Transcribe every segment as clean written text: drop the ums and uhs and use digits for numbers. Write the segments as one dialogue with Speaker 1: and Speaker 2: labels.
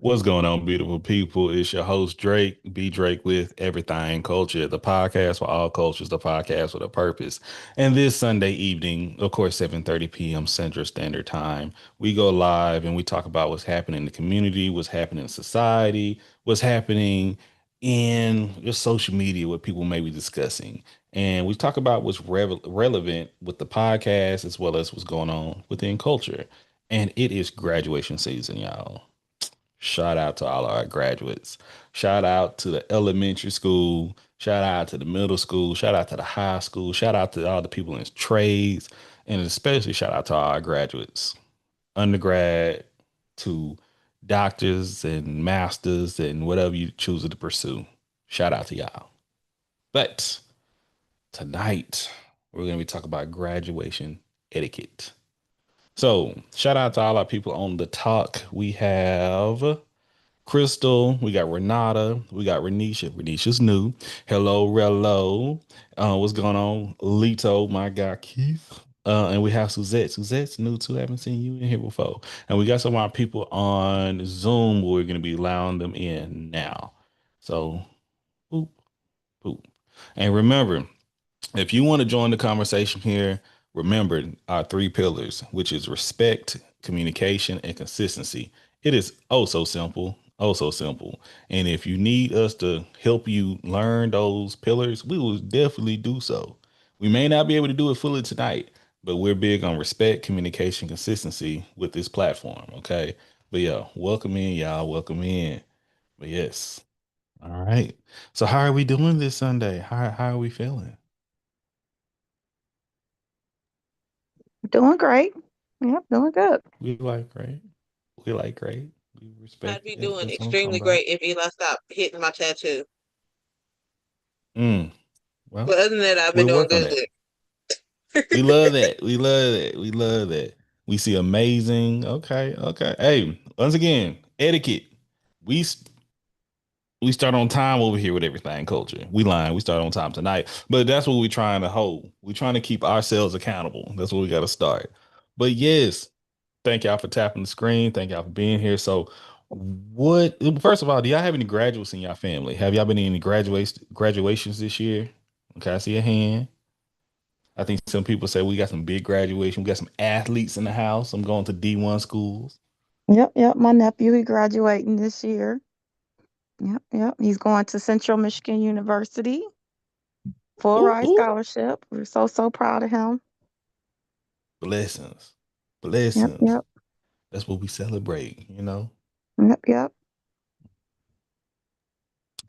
Speaker 1: What's going on, beautiful people? It's your host, Drake, B Drake with Everything Culture, the podcast for all cultures, the podcast with a purpose. And this Sunday evening, of course, 7:30 p.m. Central Standard Time, we go live and we talk about what's happening in the community, what's happening in society, what's happening in your social media, what people may be discussing. And we talk about what's relevant with the podcast as well as what's going on within culture. And it is graduation season, y'all. Shout out to all our graduates. Shout out to the elementary school. Shout out to the middle school. Shout out to the high school. Shout out to all the people in trades. And especially shout out to all our graduates, undergrad to doctors and masters and whatever you choose to pursue. Shout out to y'all. But tonight, we're going to be talking about graduation etiquette. So, shout out to all our people on the talk. We have Crystal, we got Renata, we got Renisha. Renisha's new. Hello, Rello. What's going on? Lito, my guy Keith. And we have Suzette. Suzette's new too. Haven't seen you in here before. And we got some of our people on Zoom. We're going to be allowing them in now. So, boop, boop. And remember, if you want to join the conversation here, remember our three pillars, which is respect, communication, and consistency. It is oh so simple, oh so simple. And if you need us to help you learn those pillars, we will definitely do so. We may not be able to do it fully tonight, but we're big on respect, communication, consistency with this platform. Okay. But yeah, welcome in, y'all. Welcome in. But yes. All right. So how are we doing this Sunday? How are we feeling?
Speaker 2: Doing great. Yep, doing good.
Speaker 1: We like great. We like great. We
Speaker 3: I'd
Speaker 1: respect
Speaker 3: be
Speaker 1: it.
Speaker 3: doing
Speaker 1: That's what I'm talking
Speaker 3: extremely
Speaker 1: about.
Speaker 3: great if Eli stopped hitting my tattoo.
Speaker 1: Mm, well,
Speaker 3: But other than that, I've been
Speaker 1: we'll
Speaker 3: doing
Speaker 1: work on
Speaker 3: good.
Speaker 1: that. We love that. We love that. We love that. We see amazing. Okay. Okay. Hey, once again, etiquette. We we start on time over here with everything culture. We lying. We start on time tonight, but that's what we're trying to hold. We're trying to keep ourselves accountable. That's what we got to start. But yes, thank y'all for tapping the screen. Thank y'all for being here. So, what? First of all, do y'all have any graduates in y'all family? Have y'all been in any graduations this year? Okay, I see a hand. I think some people say we got some big graduation. We got some athletes in the house. I'm going to D1 schools.
Speaker 2: Yep. My nephew, he graduating this year. Yep. He's going to Central Michigan University, full
Speaker 1: Ooh,
Speaker 2: ride
Speaker 1: ooh.
Speaker 2: scholarship. We're so proud of him.
Speaker 1: Blessings,
Speaker 2: Yep,
Speaker 1: blessings.
Speaker 2: yep,
Speaker 1: That's what we celebrate.
Speaker 2: yep.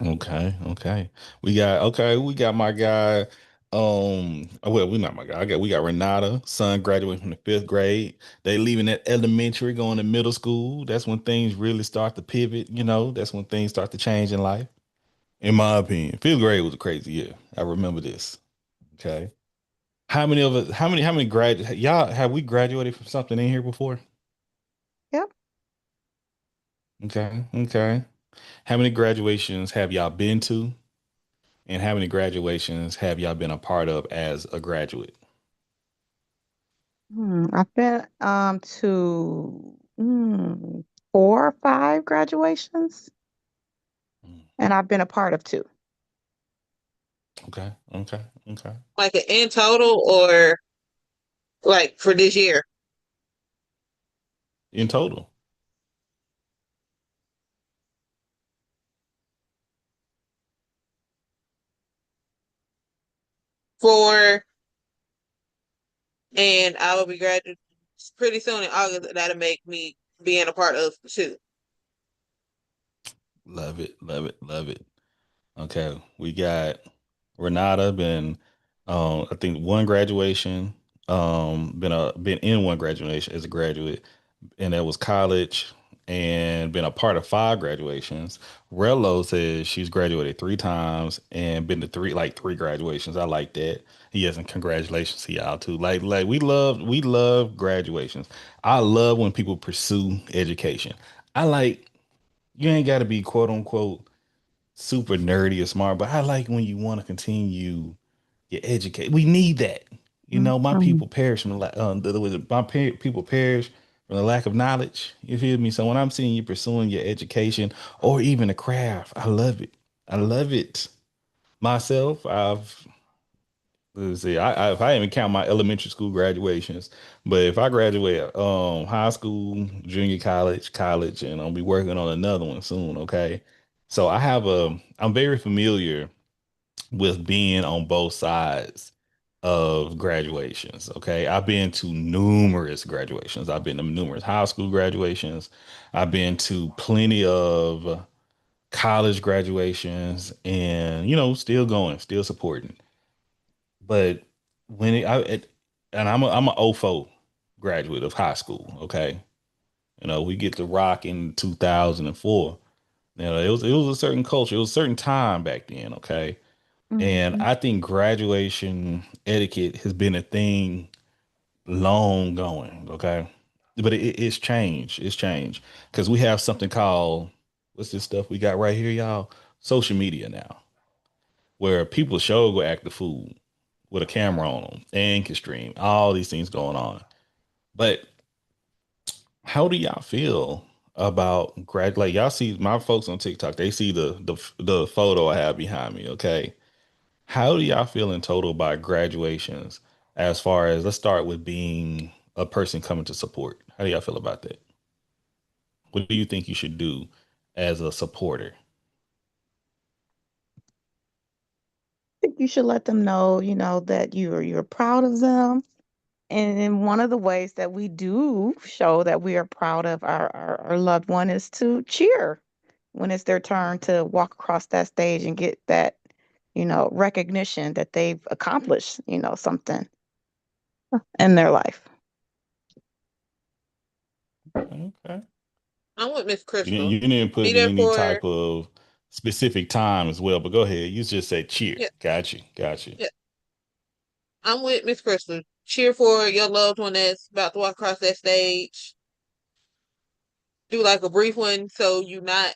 Speaker 1: Okay, okay. We got my guy. Well, we not my guy. We got Renata, son graduating from the fifth grade. They leaving that elementary, going to middle school. That's when things really start to pivot. That's when things start to change in life. In my opinion. Fifth grade was a crazy year. I remember this. Okay. How many of us, how many grad y'all have we graduated from something in here before?
Speaker 2: Yep.
Speaker 1: Okay, okay. How many graduations have y'all been to? And how many graduations have y'all been a part of as a graduate?
Speaker 2: I've been to four or five graduations,
Speaker 1: Mm,
Speaker 2: and I've been a part of two.
Speaker 1: okay, okay, okay.
Speaker 3: Like in total or like for this year.
Speaker 1: In total.
Speaker 3: Four, and I will be graduating pretty soon in August. That'll make me being a part of two.
Speaker 1: Love it, love it, love it. Okay, we got Renata been I think one graduation, been in one graduation as a graduate, and that was college, and been a part of five graduations. Rello says she's graduated three times and been to three graduations. I like that. Yes, and congratulations to y'all too. Like we love graduations. I love when people pursue education. I like you ain't got to be quote unquote super nerdy or smart, but I like when you want to continue your educate. We need that. My
Speaker 2: Mhm.
Speaker 1: people perish from people perish from the lack of knowledge. You feel me? So when I'm seeing you pursuing your education or even a craft, I love it. I love it. Myself, I've let's see, if I even count my elementary school graduations, but if I graduate high school, junior college, college, and I'll be working on another one soon, okay? So I'm very familiar with being on both sides of graduations. Okay. I've been to numerous graduations. I've been to numerous high school graduations. I've been to plenty of college graduations and, still going, still supporting. But when and I'm a OFO graduate of high school. Okay. We get to rock in 2004. It was a certain culture. It was a certain time back then. Okay. And
Speaker 2: Mhm.
Speaker 1: I think graduation etiquette has been a thing long going, okay? But it's changed. It's changed because we have something called what's this stuff we got right here, y'all? Social media now, where people show go act the fool with a camera on them and can stream all these things going on. But how do y'all feel about grad? Like y'all see my folks on TikTok, they see the photo I have behind me, okay? How do y'all feel in total about graduations as far as let's start with being a person coming to support? How do y'all feel about that? What do you think you should do as a supporter?
Speaker 2: Think you should let them know, that you're proud of them. And then one of the ways that we do show that we are proud of our loved one is to cheer when it's their turn to walk across that stage and get that, recognition that they've accomplished, something in their life.
Speaker 1: Okay. Okay.
Speaker 3: I'm with Miss
Speaker 1: You
Speaker 3: Crystal.
Speaker 1: didn't
Speaker 3: Be
Speaker 1: put
Speaker 3: there
Speaker 1: any
Speaker 3: for
Speaker 1: type of specific time as well, but go ahead. You just said cheer.
Speaker 3: yeah,
Speaker 1: Got you. Got you.
Speaker 3: yeah. I'm with Miss Crystal. Cheer for your loved one that's about to walk across that stage. Do like a brief one so you not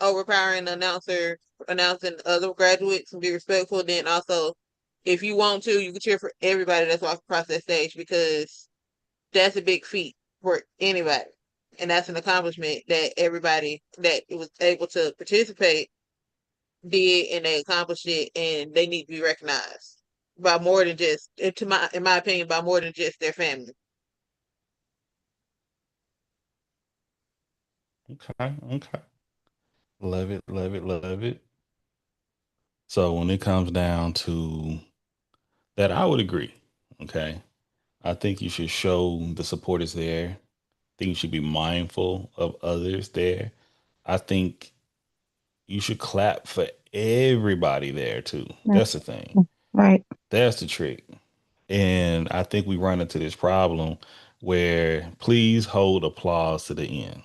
Speaker 3: overpowering the announcer announcing other graduates and be respectful. Then also, if you want to, you can cheer for everybody that's walking across that stage because that's a big feat for anybody. And that's an accomplishment that everybody that was able to participate did and they accomplished it and they need to be recognized by more than just in my opinion by more than just their family.
Speaker 1: Okay. Okay. Love it. Love it. Love it. So when it comes down to that, I would agree. Okay. I think you should show the support is there. I think you should be mindful of others there. I think you should clap for everybody there too. That's
Speaker 2: Yes.
Speaker 1: the thing.
Speaker 2: Right.
Speaker 1: That's the trick. And I think we run into this problem where please hold applause to the end.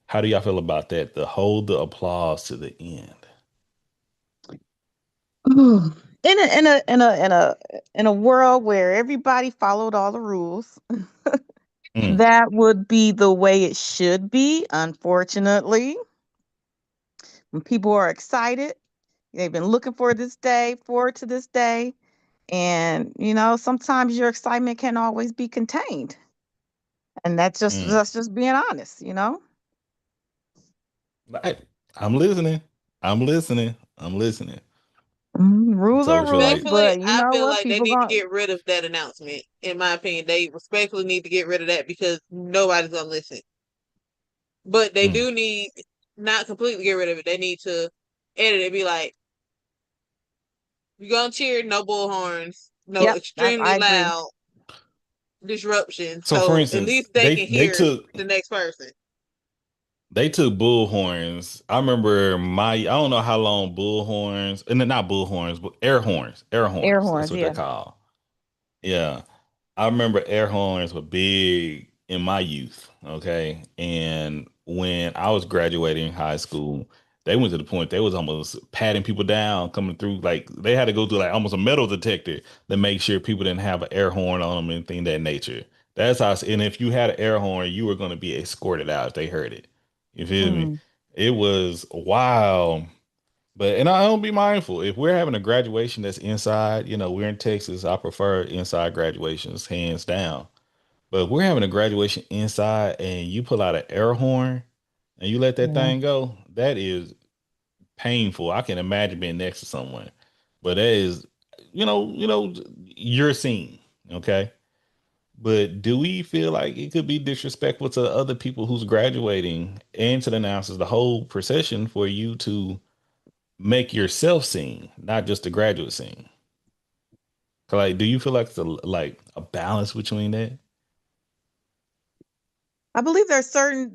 Speaker 1: How do y'all feel about that? The hold the applause to the end.
Speaker 2: Ooh. In a world where everybody followed all the rules,
Speaker 1: Mm,
Speaker 2: that would be the way it should be. Unfortunately, when people are excited, they've been looking for this day, forward to this day, and sometimes your excitement can't always be contained, and
Speaker 1: mm.
Speaker 2: that's just being honest.
Speaker 1: I, I'm listening. I'm listening. I'm listening.
Speaker 2: Rules are
Speaker 1: Told you
Speaker 2: rules,
Speaker 1: like,
Speaker 3: Respectfully,
Speaker 2: but you
Speaker 3: I
Speaker 2: know
Speaker 3: feel
Speaker 2: what?
Speaker 3: like they
Speaker 2: People
Speaker 3: need to
Speaker 2: going
Speaker 3: get rid of that announcement. In my opinion, they respectfully need to get rid of that because nobody's gonna listen. But they
Speaker 1: mm,
Speaker 3: do need not completely get rid of it. They need to edit it. Be like, you're gonna cheer, no bullhorns, no
Speaker 2: Yep, I
Speaker 3: extremely
Speaker 2: agree.
Speaker 3: loud disruption.
Speaker 1: so for
Speaker 3: So at
Speaker 1: instance,
Speaker 3: least they can hear the next person.
Speaker 1: they took bullhorns. I remember I don't know how long bullhorns, and they're not bullhorns, but air
Speaker 2: Air
Speaker 1: horns. That's
Speaker 2: horns,
Speaker 1: what they're
Speaker 2: yeah.
Speaker 1: called. Yeah. I remember air horns were big in my youth. Okay. And when I was graduating high school, they went to the point they was almost patting people down coming through. Like they had to go through like almost a metal detector to make sure people didn't have an air horn on them and thing of that nature. That's how, and if you had an air horn, you were going to be escorted out if they heard it. You feel me?
Speaker 2: Mm.
Speaker 1: It was wild. But and I don't be mindful. If we're having a graduation that's inside, we're in Texas. I prefer inside graduations, hands down. But if we're having a graduation inside and you pull out an air horn and you let that
Speaker 2: Yeah.
Speaker 1: thing go, that is painful. I can imagine being next to someone. But that is, you're seen. Okay. But do we feel like it could be disrespectful to the other people who's graduating and to the announcers, the whole procession for you to make yourself seen, not just the graduate scene? Like, do you feel like it's a balance between that?
Speaker 2: I believe there's certain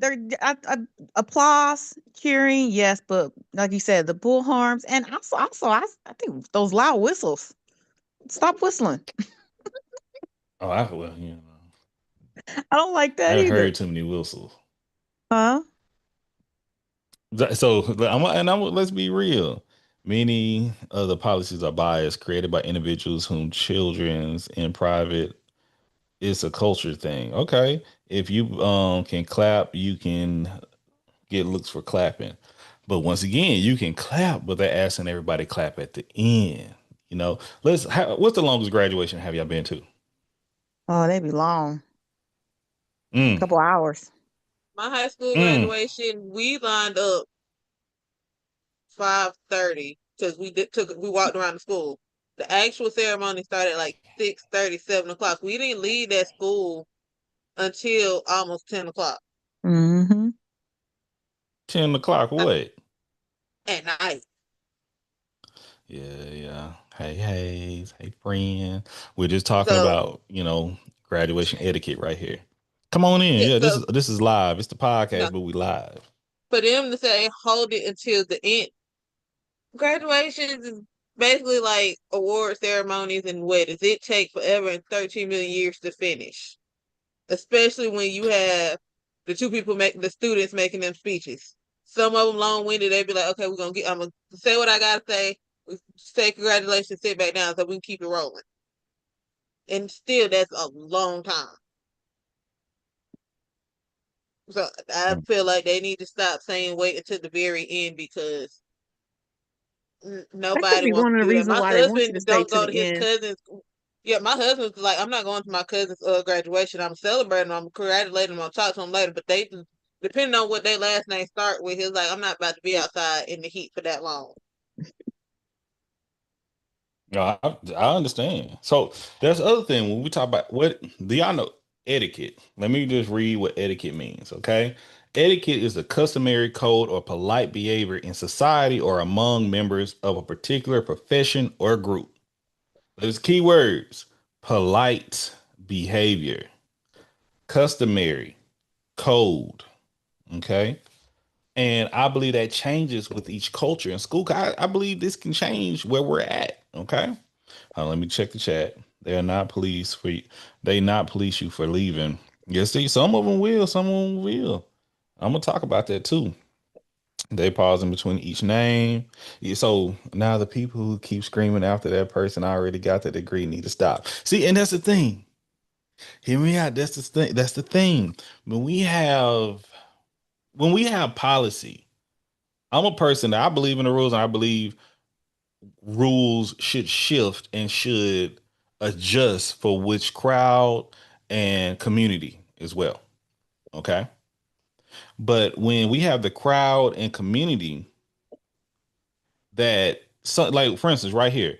Speaker 2: applause, cheering, yes, but like you said, the bullhorns, and I think those loud whistles. Stop whistling.
Speaker 1: Oh,
Speaker 2: I don't like that
Speaker 1: I've
Speaker 2: either.
Speaker 1: heard too many whistles.
Speaker 2: Huh?
Speaker 1: So, let's be real. Many of the policies are biased, created by individuals whom children's in private. It's a culture thing. Okay, if you can clap, you can get looks for clapping. But once again, you can clap, but they're asking everybody clap at the end. What's the longest graduation have y'all been to?
Speaker 2: Oh, they be long.
Speaker 1: Mm,
Speaker 2: Couple hours.
Speaker 3: My high school
Speaker 1: mm.
Speaker 3: graduation, we lined up 5:30 because we walked around the school. The actual ceremony started at like 6:30, 7 o'clock. We didn't leave that school until almost 10 o'clock
Speaker 2: Mm-hmm.
Speaker 1: 10 o'clock. What?
Speaker 3: at night.
Speaker 1: Yeah, yeah. Hey, hey, friend. We're just talking
Speaker 3: So
Speaker 1: about, graduation etiquette right here. Come on in.
Speaker 3: yeah,
Speaker 1: Yeah, this
Speaker 3: so
Speaker 1: is this is live. It's the
Speaker 3: no,
Speaker 1: podcast, but we live.
Speaker 3: for them to say hold it until the end, graduations is basically like award ceremonies and weddings. It takes forever and 13 million years to finish, especially when you have the two people make the students making them speeches. Some of them long winded. They be like, "Okay, I'm gonna say what I gotta say. We say congratulations, sit back down, so we can keep it rolling." And still, that's a long time. So I
Speaker 1: Mm.
Speaker 3: feel like they need to stop saying wait until the very end because
Speaker 2: That could
Speaker 3: nobody
Speaker 2: be
Speaker 3: wants
Speaker 2: one of the
Speaker 3: to do that.
Speaker 2: reasons
Speaker 3: My
Speaker 2: why they want you
Speaker 3: husband
Speaker 2: to stay
Speaker 3: don't
Speaker 2: to
Speaker 3: go
Speaker 2: the
Speaker 3: to his
Speaker 2: end.
Speaker 3: cousins. Yeah, my husband's like, I'm not going to my cousin's graduation. I'm celebrating. I'm congratulating him. I'll talk to him later. But they, depending on what their last name start with, he's like, I'm not about to be outside in the heat for that long.
Speaker 1: Yeah, I understand. So that's the other thing when we talk about what do y'all know etiquette? Let me just read what etiquette means, okay? Etiquette is the customary code or polite behavior in society or among members of a particular profession or group. There's key words: polite behavior, customary, code. Okay. And I believe that changes with each culture in school. I believe this can change where we're at. Okay. Let me check the chat. They are not police for you. They not police you for leaving. Yes, see, some of them will. Some of them will. I'm gonna talk about that too. They pause in between each name. Yeah, so now the people who keep screaming after that person already got that degree need to stop. See, and that's the thing. Hear me out. That's the thing. That's the thing. When we have when we have policy, I'm a person that I believe in the rules and I believe rules should shift and should adjust for which crowd and community as well. Okay. But when we have the crowd and community that so like for instance, right here,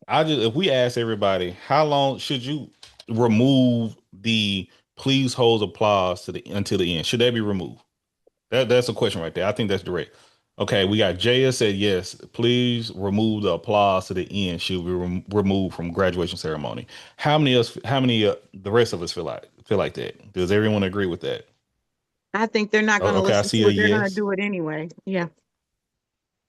Speaker 1: if we ask everybody how long should you remove the please hold applause to the until the end? Should that be removed? That's a question right there. I think that's direct. Okay, we got Jaya said yes. Please remove the applause to the end. Should be removed from graduation ceremony. How many else? How many? The rest of us feel like that? Does everyone agree with that?
Speaker 2: I think they're not going to
Speaker 1: Okay, I
Speaker 2: listen
Speaker 1: see
Speaker 2: to
Speaker 1: a
Speaker 2: it. They're going to
Speaker 1: yes.
Speaker 2: do it anyway. Yeah.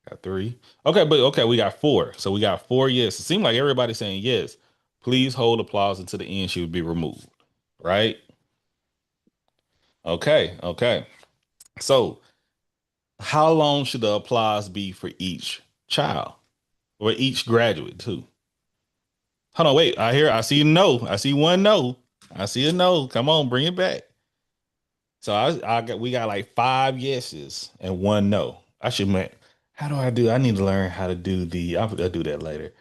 Speaker 1: Got three. Okay, but okay, we got four. So we got four yes. It seemed like everybody's saying yes. Please hold applause until the end. Should be removed. Right? Okay. Okay. So how long should the applause be for each child? Or each graduate too. Hold on, wait. I see a no. I see one no. I see a no. Come on, bring it back. So we got like five yeses and one no. I should make. How do I do? I need to learn how to do I'll do that later.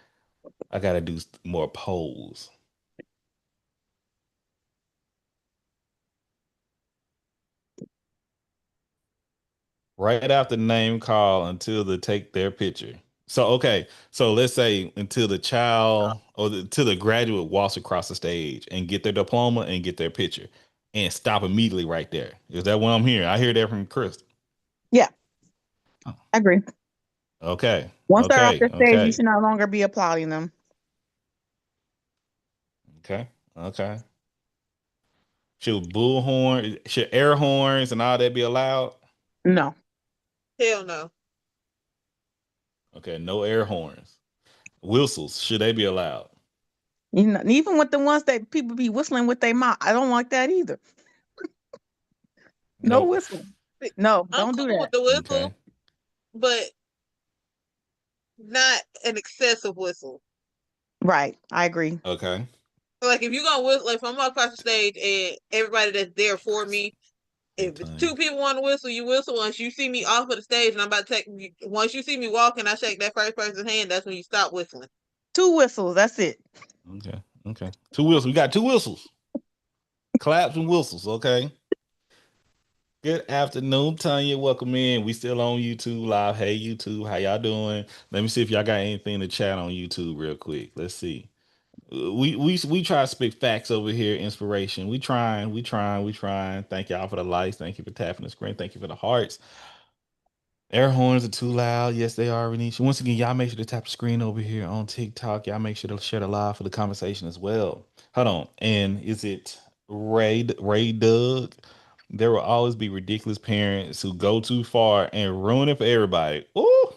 Speaker 1: I gotta do more polls. right after name call until they take their picture. So okay, so let's say until the child or till the graduate walks across the stage and get their diploma and get their picture, and stop immediately right there. Is that what I'm hearing? I hear that from Chris.
Speaker 2: Yeah, I agree.
Speaker 1: Okay,
Speaker 2: Once they're off
Speaker 1: okay,
Speaker 2: the stage, you
Speaker 1: okay,
Speaker 2: should no longer be applauding them.
Speaker 1: okay, okay. Should bullhorn, should air horns and all that be allowed?
Speaker 2: No.
Speaker 3: Hell no.
Speaker 1: Okay, no air horns. Whistles, should they be allowed?
Speaker 2: You know, even with the ones that people be whistling with their mouth, I don't like that either. No
Speaker 1: Nope.
Speaker 2: whistling. No,
Speaker 3: I'm
Speaker 2: don't do
Speaker 3: cool with
Speaker 2: that.
Speaker 3: the
Speaker 1: Okay,
Speaker 3: whistle, but not an excessive whistle.
Speaker 2: Right. I agree.
Speaker 1: okay.
Speaker 3: Like if you're gonna whistle, like if I'm across the stage and everybody that's there for me,
Speaker 1: Hey,
Speaker 3: if it's
Speaker 1: Tanya.
Speaker 3: two people want to whistle, you whistle. Once you see me off of the stage and I'm about to take, once you see me walking, I shake that first person's hand. That's when you stop whistling.
Speaker 2: Two whistles. That's it.
Speaker 1: Okay, okay. Two whistles. We got two whistles. Claps and whistles. Okay. Good afternoon, Tanya. Welcome in. We still on YouTube live. Hey, YouTube, how y'all doing? Let me see if y'all got anything to chat on YouTube real quick. Let's see. We try to speak facts over here. Inspiration. We trying. Thank y'all for the likes. Thank you for tapping the screen. Thank you for the hearts. Air horns are too loud. Yes, they are, Renisha. Once again, y'all make sure to tap the screen over here on TikTok. Y'all make sure to share the live for the conversation as well. Hold on. And is it Ray Doug? There will always be ridiculous parents who go too far and ruin it for everybody. Ooh,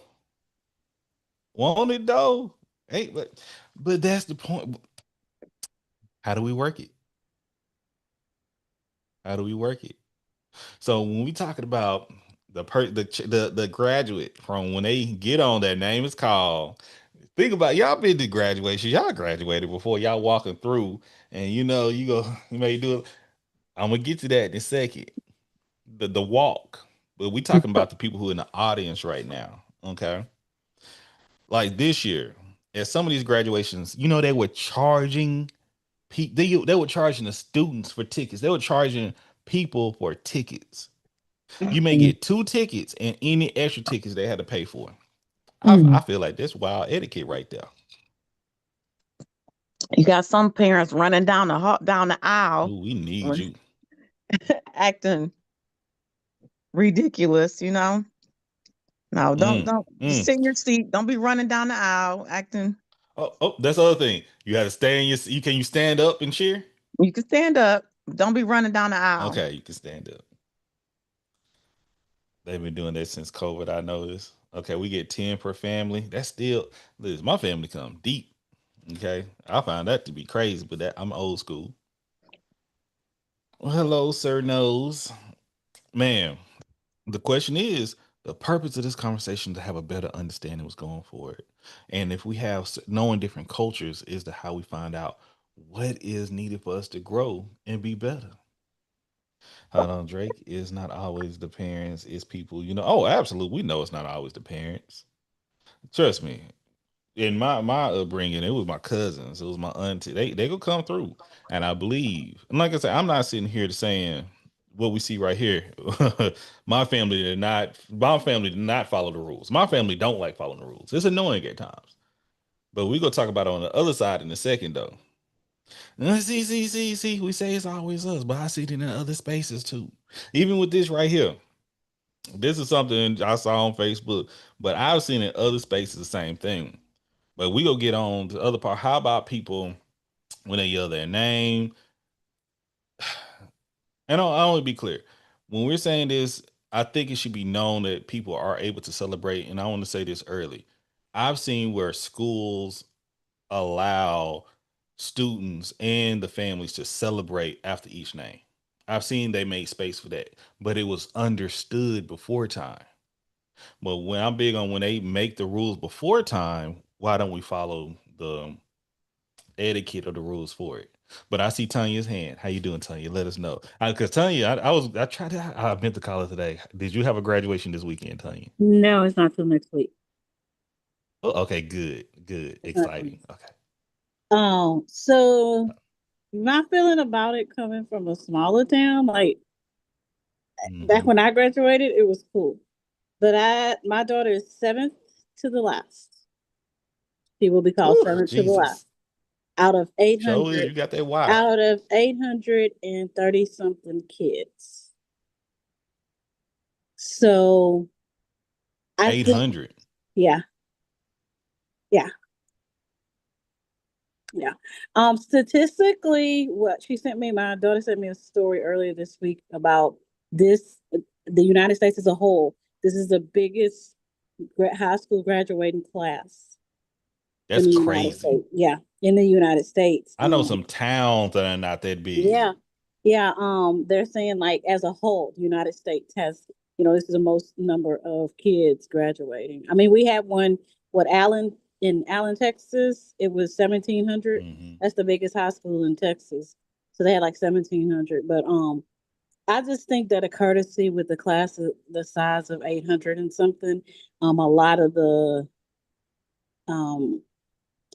Speaker 1: want it though? Hey, but that's the point. How do we work it? How do we work it? So when we talking about the graduate from when they get on, their name is called. Think about y'all been to graduation. Y'all graduated before y'all walking through, and you go you may do it. I'm gonna get to that in a second. The walk, but we talking about the people who are in the audience right now. Okay, like this year at some of these graduations, they were charging they were charging the students for tickets. They were charging people for tickets. You may
Speaker 2: Mm,
Speaker 1: get two tickets and any extra tickets they had to pay for. I
Speaker 2: mm.
Speaker 1: feel like that's wild etiquette right there.
Speaker 2: You got some parents running down the aisle,
Speaker 1: Ooh, we need
Speaker 2: when-
Speaker 1: you.
Speaker 2: acting ridiculous. You know. No,
Speaker 1: Mm,
Speaker 2: don't just
Speaker 1: mm.
Speaker 2: sit in your seat. Don't be running down the aisle acting.
Speaker 1: Oh, that's the other thing. You got to stay in your. You can you stand up and cheer?
Speaker 2: You can stand up. Don't be running down the aisle.
Speaker 1: Okay, you can stand up. They've been doing that since COVID. I noticed. Okay, we get 10 per family. That's still. Listen, my family come deep. Okay, I found that to be crazy, but I'm old school. Well, hello, Sir Nose. Man, the question is the purpose of this conversation to have a better understanding what's going forward. And if we have knowing different cultures is to how we find out what is needed for us to grow and be better. Hold on, Drake is not always the parents, it's people, Oh, absolutely. We know it's not always the parents. Trust me. In my upbringing, it was my cousins, it was my auntie. They could come through. And I believe, and like I said, I'm not sitting here to saying what we see right here. My family did not follow the rules. My family don't like following the rules. It's annoying at times. But we gonna talk about it on the other side in a second though. See. We say it's always us, but I see it in other spaces too. Even with this right here, this is something I saw on Facebook, but I've seen in other spaces the same thing. But we go get on the other part. How about people when they yell their name? And I'll only be clear. When we're saying this, I think it should be known that people are able to celebrate. And I want to say this early. I've seen where schools allow students and the families to celebrate after each name. I've seen they made space for that, but it was understood before time. But when I'm big on when they make the rules before time, why don't we follow the etiquette or the rules for it? But I see Tanya's hand. How you doing, Tanya? Let us know. Because Tanya, I tried to. I meant to call her today. Did you have a graduation this weekend, Tanya?
Speaker 4: No, it's not till next week.
Speaker 1: Oh, okay, good,
Speaker 4: It's not till
Speaker 1: exciting.
Speaker 4: next.
Speaker 1: Okay.
Speaker 4: So my feeling about it coming from a smaller town, like back
Speaker 1: Hmm.
Speaker 4: when I graduated, it was cool. But my daughter is seventh to the last. She will be called
Speaker 1: Ooh,
Speaker 4: seventh to the last
Speaker 1: Jesus.
Speaker 4: out of eight
Speaker 1: Show is
Speaker 4: hundred
Speaker 1: you got that why.
Speaker 4: out of 830 something kids. So I think,
Speaker 1: 800.
Speaker 4: yeah, yeah, yeah. Statistically, what she sent me, my daughter sent me a story earlier this week about this, the United States as a whole. This is the biggest high school graduating class in
Speaker 1: That's
Speaker 4: the United
Speaker 1: crazy.
Speaker 4: States. Yeah, in the United States.
Speaker 1: I know some towns that are not that
Speaker 4: Yeah.
Speaker 1: big.
Speaker 4: Yeah. They're saying like as a whole, the United States has, this is the most number of kids graduating. I mean, we had one, in Allen, Texas, it was 1,700.
Speaker 1: Hmm.
Speaker 4: That's the biggest high school in Texas. So they had like 1,700. But I just think that a courtesy with the class of the size of 800 and something, a lot of the um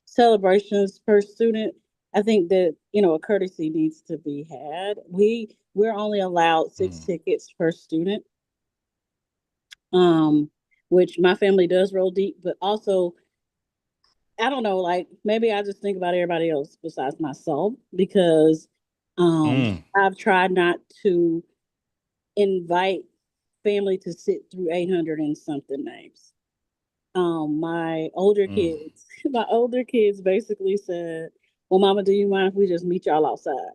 Speaker 4: celebrations per student, I think that, a courtesy needs to be had. We're only allowed six
Speaker 1: Mm.
Speaker 4: tickets per student, um, which my family does roll deep, but also I don't know, like maybe I just think about everybody else besides myself because
Speaker 1: Mm.
Speaker 4: I've tried not to invite family to sit through 800 and something names. My older
Speaker 1: Mm.
Speaker 4: kids, my older kids basically said, "Well, Mama, do you mind if we just meet y'all outside?"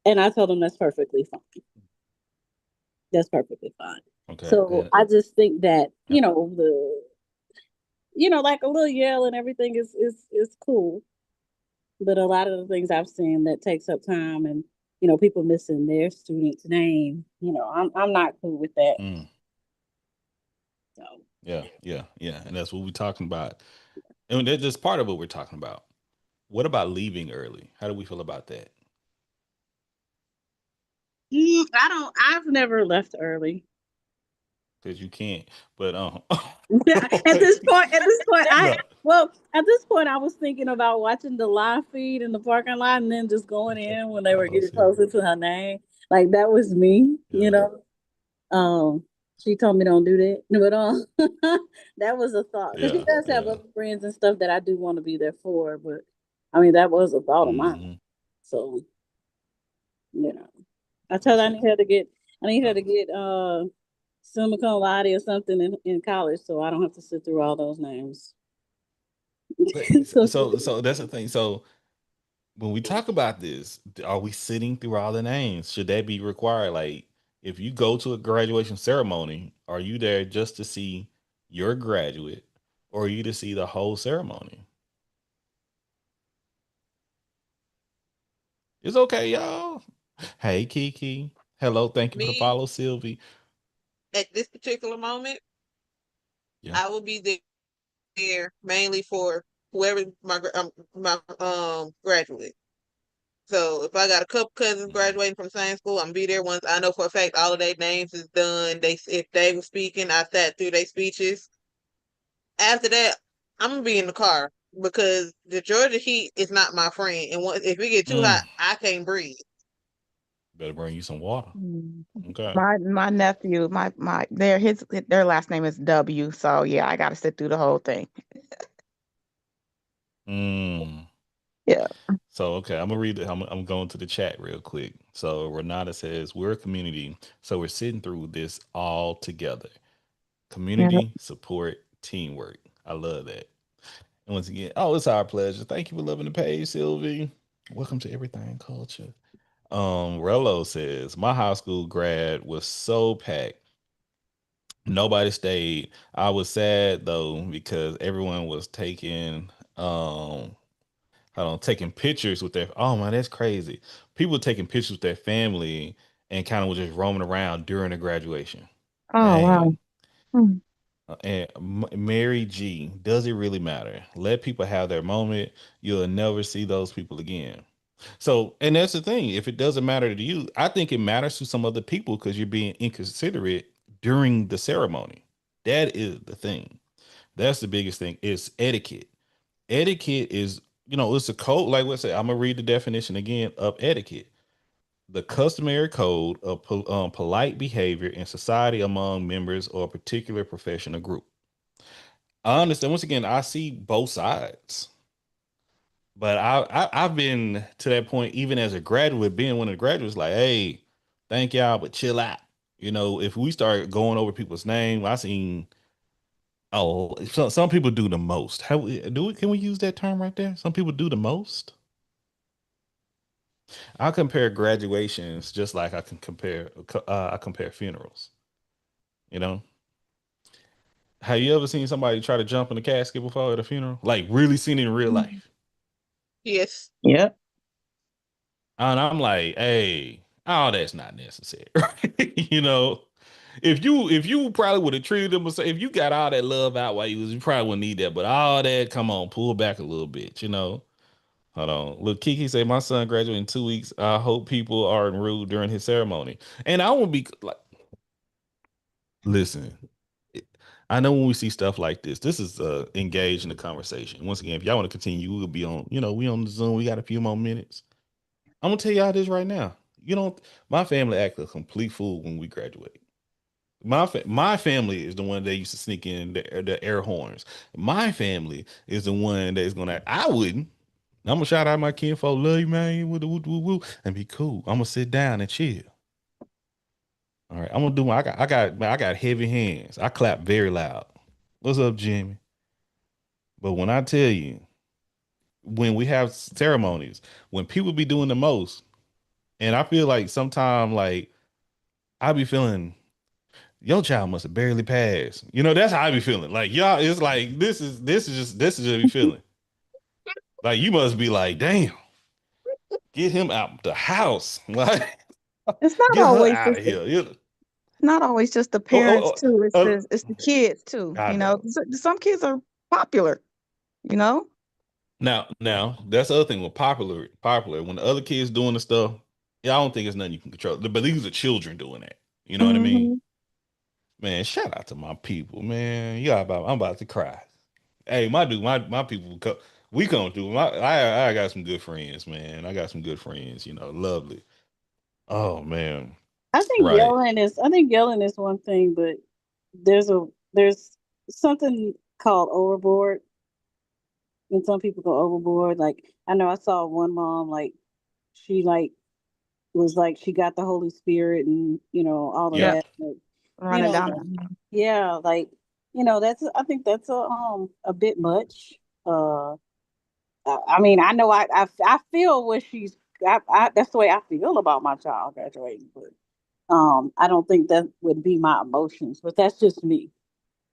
Speaker 4: And I told them that's perfectly fine. That's perfectly fine.
Speaker 1: Okay.
Speaker 4: So
Speaker 1: And
Speaker 4: I just think that
Speaker 1: yeah.
Speaker 4: like a little yell and everything is cool, but a lot of the things I've seen that takes up time and people missing their student's name. I'm not cool with that.
Speaker 1: Mm.
Speaker 4: So
Speaker 1: Yeah. Yeah. Yeah. And that's what we're talking about. And that's just part of what we're talking about. What about leaving early? How do we feel about that?
Speaker 4: I don't. I've never left early.
Speaker 1: Because you can't. But
Speaker 4: At this point,
Speaker 1: no.
Speaker 4: at this point, I was thinking about watching the live feed in the parking lot and then just going
Speaker 1: Okay.
Speaker 4: in when they were
Speaker 1: Oh,
Speaker 4: getting
Speaker 1: see.
Speaker 4: closer to her name. Like that was me,
Speaker 1: Yeah.
Speaker 4: Um, she told me don't do that, but that was a thought because she
Speaker 1: Yeah.
Speaker 4: does have
Speaker 1: Yeah.
Speaker 4: other friends and stuff that I do want to be there for. But I mean, that was a thought of mine.
Speaker 1: Hmm.
Speaker 4: So you know, I
Speaker 1: I
Speaker 4: told her
Speaker 1: see.
Speaker 4: I need her
Speaker 1: Oh.
Speaker 4: to get summa cum laude or something in college, so I don't have to sit through all those names.
Speaker 1: But
Speaker 4: So
Speaker 1: so that's the thing. So when we talk about this, are we sitting through all the names? Should that be required? Like, if you go to a graduation ceremony, are you there just to see your graduate, or are you to see the whole ceremony? It's okay, y'all. Hey, Kiki. Hello. Thank you for the
Speaker 3: Me
Speaker 1: follow, Sylvie.
Speaker 3: at this particular moment,
Speaker 1: Yeah.
Speaker 3: I will be there mainly for whoever my graduate. So if I got a couple cousins
Speaker 1: Mhm.
Speaker 3: graduating from the same school, I'm gonna be there once I know for a fact all of their names is done. If they were speaking, I sat through their speeches. After that, I'm gonna be in the car because the Georgia heat is not my friend. And if it get too
Speaker 1: Mm.
Speaker 3: hot, I can't breathe.
Speaker 1: Better bring you some water.
Speaker 2: Mm.
Speaker 1: Okay.
Speaker 2: My nephew, their last name is W. So yeah, I got to sit through the whole thing.
Speaker 1: Mm.
Speaker 2: Yeah.
Speaker 1: So okay, I'm gonna read it. I'm going to the chat real quick. So Renata says we're a community, so we're sitting through this all together.
Speaker 2: Yeah.
Speaker 1: Community support, teamwork. I love that. And once again, oh, it's our pleasure. Thank you for loving the page, Sylvie. Welcome to Everything Culture. Rello says my high school grad was so packed. Nobody stayed. I was sad though because everyone was um taking pictures with their, oh man, that's crazy. People taking pictures with their family and kind of was just roaming around during the graduation.
Speaker 2: Oh wow.
Speaker 1: Dang.
Speaker 2: Mm.
Speaker 1: Mary G, does it really matter? Let people have their moment. You'll never see those people again. So, and that's the thing. If it doesn't matter to you, I think it matters to some other people because you're being inconsiderate during the ceremony. That is the thing. That's the biggest thing. It's etiquette. Etiquette is, it's a code. Like what I say, I'm gonna read the definition again of etiquette. the customary code of polite behavior in society among members of a particular professional group. I understand. Once again, I see both sides, but I've been to that point even as a graduate, being one of the graduates. Like, hey, thank y'all, but chill out. If we start going over people's name, I seen. Oh, some people do the most. How do we? Can we use that term right there? Some people do the most. I compare graduations just like I can compare. I compare funerals. You know, have you ever seen somebody try to jump in the casket before at a funeral? Like really seen it in real
Speaker 2: Mhm.
Speaker 1: life?
Speaker 3: Yes.
Speaker 2: Yep.
Speaker 1: And I'm like, hey, oh, that's not necessary. you know, if you probably would have treated them, if you got all that love out while you probably wouldn't need that. But all that, come on, pull back a little bit. Hold on. Look, Kiki say my son graduated in 2 weeks. I hope people aren't rude during his ceremony. And I won't be like, listen. I know when we see stuff like this is engaged in the conversation. Once again, if y'all want to continue, we'll be on. We on the Zoom. We got a few more minutes. I'm gonna tell y'all this right now. You don't. My family act a complete fool when we graduate. My family is the one that used to sneak in the air horns. My family is the one that is gonna. I wouldn't. I'm gonna shout out my kinfolk, love you, man, woo, and be cool. I'm gonna sit down and chill. All right, I'm gonna do my. I got heavy hands. I clap very loud. What's up, Jimmy? But when I tell you, when we have ceremonies, when people be doing the most, and I feel like sometimes like I be feeling your child must have barely passed. That's how I be feeling. Like y'all, it's like this is just be feeling. Like you must be like, damn, get him out the house. Like
Speaker 2: It's not
Speaker 1: get her
Speaker 2: always
Speaker 1: out
Speaker 2: just
Speaker 1: of here.
Speaker 2: not always just the
Speaker 1: Oh,
Speaker 2: parents
Speaker 1: oh,
Speaker 2: too. It's
Speaker 1: oh,
Speaker 2: the kids too.
Speaker 1: I know.
Speaker 2: Some kids are popular. You know.
Speaker 1: Now that's the other thing with popular. When the other kids doing the stuff, yeah, I don't think it's nothing you can control. But these are children doing that. You know what I mean?
Speaker 2: Hmm.
Speaker 1: Man, shout out to my people, man. I'm about to cry. Hey, my dude, my people we come through. I got some good friends, man. I got some good friends, lovely. Oh man. Right.
Speaker 4: I think yelling is one thing, but there's something called overboard, and some people go overboard. Like I know I saw one mom like she like was like she got the Holy Spirit and all of
Speaker 1: Yeah.
Speaker 2: Yep.
Speaker 4: that. Like, you
Speaker 2: Running
Speaker 4: know,
Speaker 2: down.
Speaker 4: like, yeah, like that's I think that's a bit much. Uh, I mean, I know I feel what that's the way I feel about my child graduating, but I don't think that would be my emotions, but that's just me.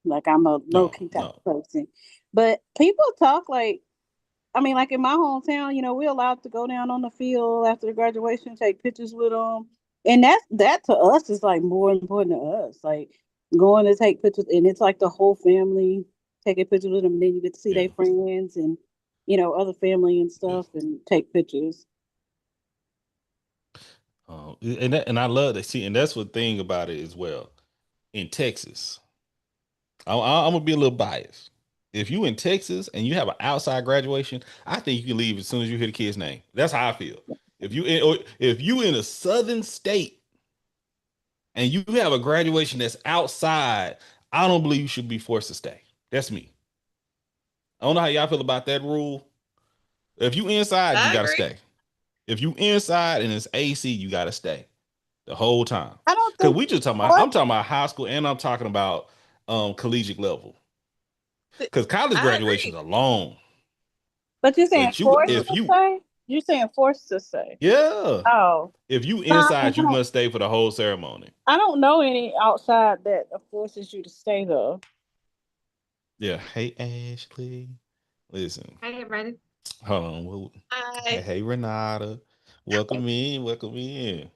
Speaker 4: Like I'm a low
Speaker 1: No,
Speaker 4: key type
Speaker 1: no.
Speaker 4: of person. But people talk like I mean, like in my hometown, we're allowed to go down on the field after the graduation, take pictures with them, and that to us is like more important to us. Like going to take pictures, and it's like the whole family taking pictures with them. And then you get to see
Speaker 1: Yeah.
Speaker 4: their friends and other family and
Speaker 1: Yeah.
Speaker 4: stuff, and take pictures.
Speaker 1: And I love that. See, and that's what thing about it as well. In Texas, I'm gonna be a little biased. If you in Texas and you have an outside graduation, I think you can leave as soon as you hear the kid's name. That's how I feel. If you in a southern state and you have a graduation that's outside, I don't believe you should be forced to stay. That's me. I don't know how y'all feel about that rule. If you inside, you
Speaker 3: I
Speaker 1: gotta
Speaker 3: agree.
Speaker 1: stay. If you inside and it's AC, you gotta stay the whole time.
Speaker 4: I don't
Speaker 1: Cause
Speaker 4: think
Speaker 1: we just talking about
Speaker 4: what,
Speaker 1: I'm talking about high school and I'm talking about collegiate level.
Speaker 3: Th-
Speaker 1: Cause college
Speaker 3: I
Speaker 1: graduations
Speaker 3: agree.
Speaker 1: are long.
Speaker 4: but you're saying
Speaker 1: But you
Speaker 4: forced
Speaker 1: if
Speaker 4: to
Speaker 1: you
Speaker 4: say? You're saying forced to say?
Speaker 1: yeah.
Speaker 4: Oh,
Speaker 1: If you
Speaker 4: no, I mean,
Speaker 1: inside, you must stay for the whole ceremony.
Speaker 4: I don't know any outside that forces you to stay though.
Speaker 1: Yeah. Hey Ashley. Listen.
Speaker 3: Hey, everybody.
Speaker 1: Hold on. Hey,
Speaker 3: I
Speaker 1: hey Renata. Welcome in. Welcome in.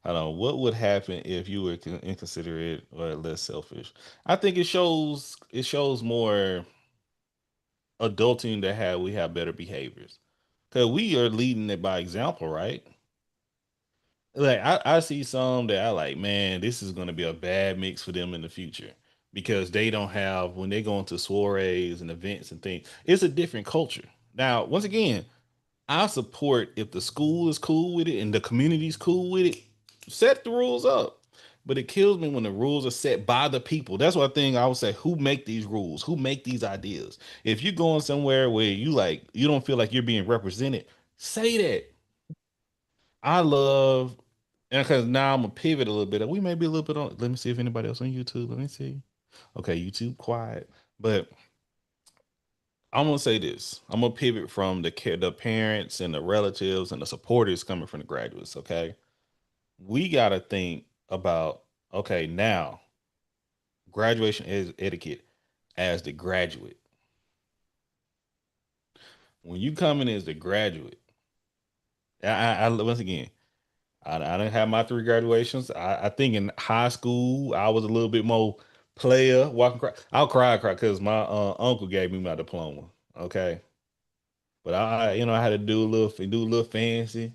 Speaker 1: Hold on. What would happen if you were inconsiderate or less selfish? I think it shows more adulting that we have better behaviors. Cause we are leading it by example, right? Like I see some that I like, man, this is gonna be a bad mix for them in the future because they don't have when they go into soirees and events and things, it's a different culture. Now, once again, I support if the school is cool with it and the community's cool with it, set the rules up. But it kills me when the rules are set by the people. That's one thing I would say. Who make these rules? Who make these ideas? If you're going somewhere where you don't feel like you're being represented, say that. I love, and because now I'm gonna pivot a little bit. We may be a little bit on. Let me see if anybody else on YouTube. Let me see. Okay, YouTube quiet. But I'm gonna say this. I'm gonna pivot from the parents and the relatives and the supporters coming from the graduates. Okay, we gotta think about okay now graduation is etiquette as the graduate. When you come in as the graduate, once again, I didn't have my three graduations. I think in high school I was a little bit more player, walking. I'll cry because my uncle gave me my diploma. Okay, but I had to do a little fancy.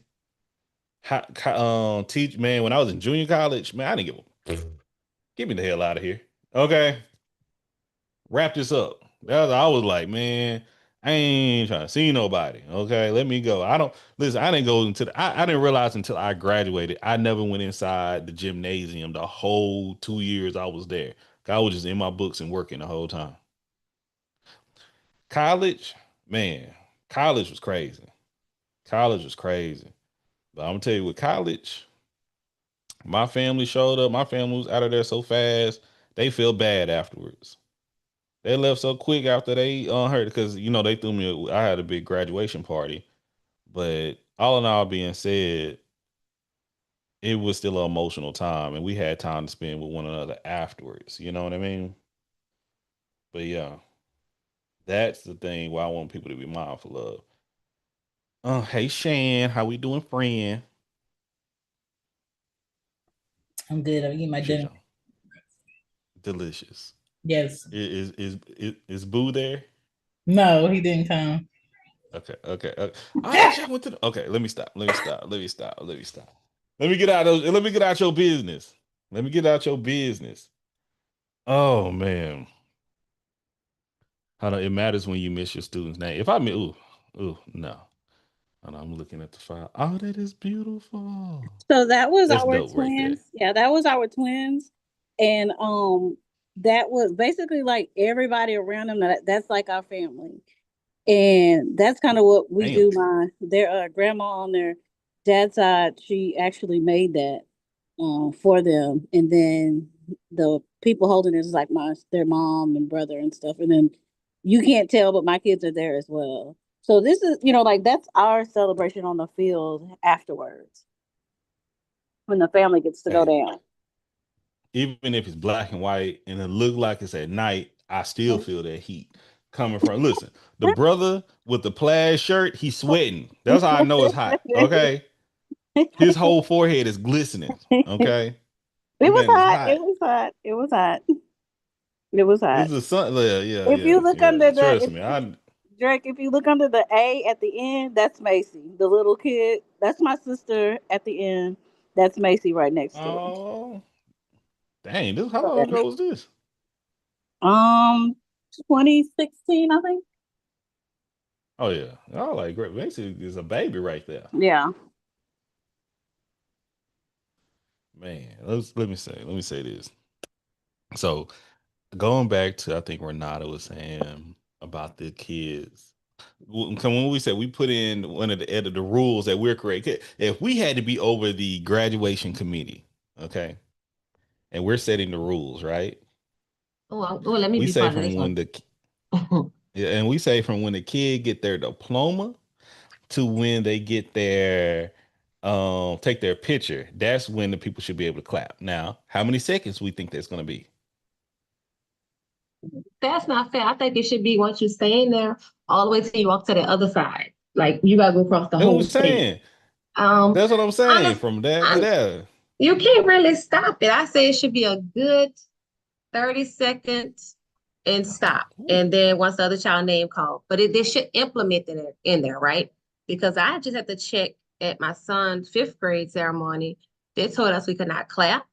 Speaker 1: Teach man when I was in junior college, man, I didn't get me the hell out of here. Okay, wrap this up. I was like, man, I ain't trying to see nobody. Okay, let me go. I don't listen. I didn't go into I didn't realize until I graduated. I never went inside the gymnasium the whole 2 years I was there. I was just in my books and working the whole time. College, man, college was crazy. College was crazy. But I'm gonna tell you, with college, my family showed up. My family was out of there so fast. They feel bad afterwards. They left so quick after they heard because they threw me. I had a big graduation party, but all in all, being said, it was still an emotional time, and we had time to spend with one another afterwards. You know what I mean? But yeah, that's the thing. Why I want people to be mindful of. Hey Shan, how we doing, friend?
Speaker 5: I'm good. I'm eating my
Speaker 1: Appreciate
Speaker 5: dinner.
Speaker 1: y'all. Delicious.
Speaker 5: Yes.
Speaker 1: Is Boo there?
Speaker 5: No, he didn't come.
Speaker 1: Okay. I thought y'all went to the. Okay, let me stop. Let me stop. Let me stop. Let me stop. Let me get out of. Let me get out your business. Let me get out your business. Oh man, hold on. It matters when you miss your student's name. If I miss, ooh, no. Hold on, I'm looking at the file. Oh, that is beautiful.
Speaker 4: So that was
Speaker 1: That's
Speaker 4: our
Speaker 1: dope right there.
Speaker 4: twins. Yeah, that was our twins. And that was basically like everybody around them that's like our family. And that's kind of what we
Speaker 1: Damn.
Speaker 4: do. Their grandma on their dad's side, she actually made that for them. And then the people holding it is like their mom and brother and stuff. And then you can't tell, but my kids are there as well. So this is, like that's our celebration on the field afterwards when the family gets to go
Speaker 1: Hey,
Speaker 4: down.
Speaker 1: even if it's black and white and it look like it's at night, I still feel that heat coming from. Listen, the brother with the plaid shirt, he's sweating. That's how I know it's hot. Okay, his whole forehead is glistening.
Speaker 4: It
Speaker 1: Okay, that
Speaker 4: was
Speaker 1: man is
Speaker 4: hot. It
Speaker 1: hot.
Speaker 4: was hot. It was hot. It was
Speaker 1: This
Speaker 4: hot.
Speaker 1: is the sun. Yeah, yeah,
Speaker 4: If you
Speaker 1: yeah,
Speaker 4: look
Speaker 1: yeah.
Speaker 4: under
Speaker 1: Trust me. I
Speaker 4: Drake, if you look under the A at the end, that's Macy, the little kid. That's my sister at the end. That's Macy right next to her.
Speaker 1: oh dang, this how
Speaker 4: So
Speaker 1: long
Speaker 4: that,
Speaker 1: ago was this?
Speaker 4: um, 2016, I think.
Speaker 1: Oh yeah. Oh like great. Basically is a baby right there.
Speaker 4: Yeah.
Speaker 1: Man, let me say this. So going back to I think Renata was saying about the kids. When we said we put in one of the rules that we're creating, if we had to be over the graduation committee, okay, and we're setting the rules, right?
Speaker 6: Let me
Speaker 1: We
Speaker 6: be
Speaker 1: say
Speaker 6: part of
Speaker 1: from
Speaker 6: this
Speaker 1: when
Speaker 6: one.
Speaker 1: the yeah, and we say from when the kid get their diploma to when they get their take their picture. That's when the people should be able to clap. Now, how many seconds we think that's going to be?
Speaker 6: That's not fair. I think it should be once you stand there, all the way till you walk to the other side. Like you gotta go across the
Speaker 1: That's what
Speaker 6: whole
Speaker 1: I'm
Speaker 6: stage.
Speaker 1: saying.
Speaker 6: Um,
Speaker 1: That's what I'm saying.
Speaker 6: honest,
Speaker 1: From that to
Speaker 6: hon-
Speaker 1: there.
Speaker 6: you can't really stop it. I say it should be a good 30 seconds and stop.
Speaker 1: Ooh.
Speaker 6: And then once the other child name called. But they should implement it in there, right? Because I just have to check at my son's fifth grade ceremony. They told us we could not clap.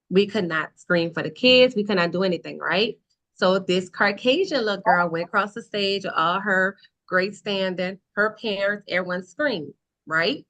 Speaker 6: We could not scream for the
Speaker 1: Mm.
Speaker 6: kids. We could not do anything, right? So this Caucasian little girl went across the stage with all her great standing, her parents, everyone screamed, right?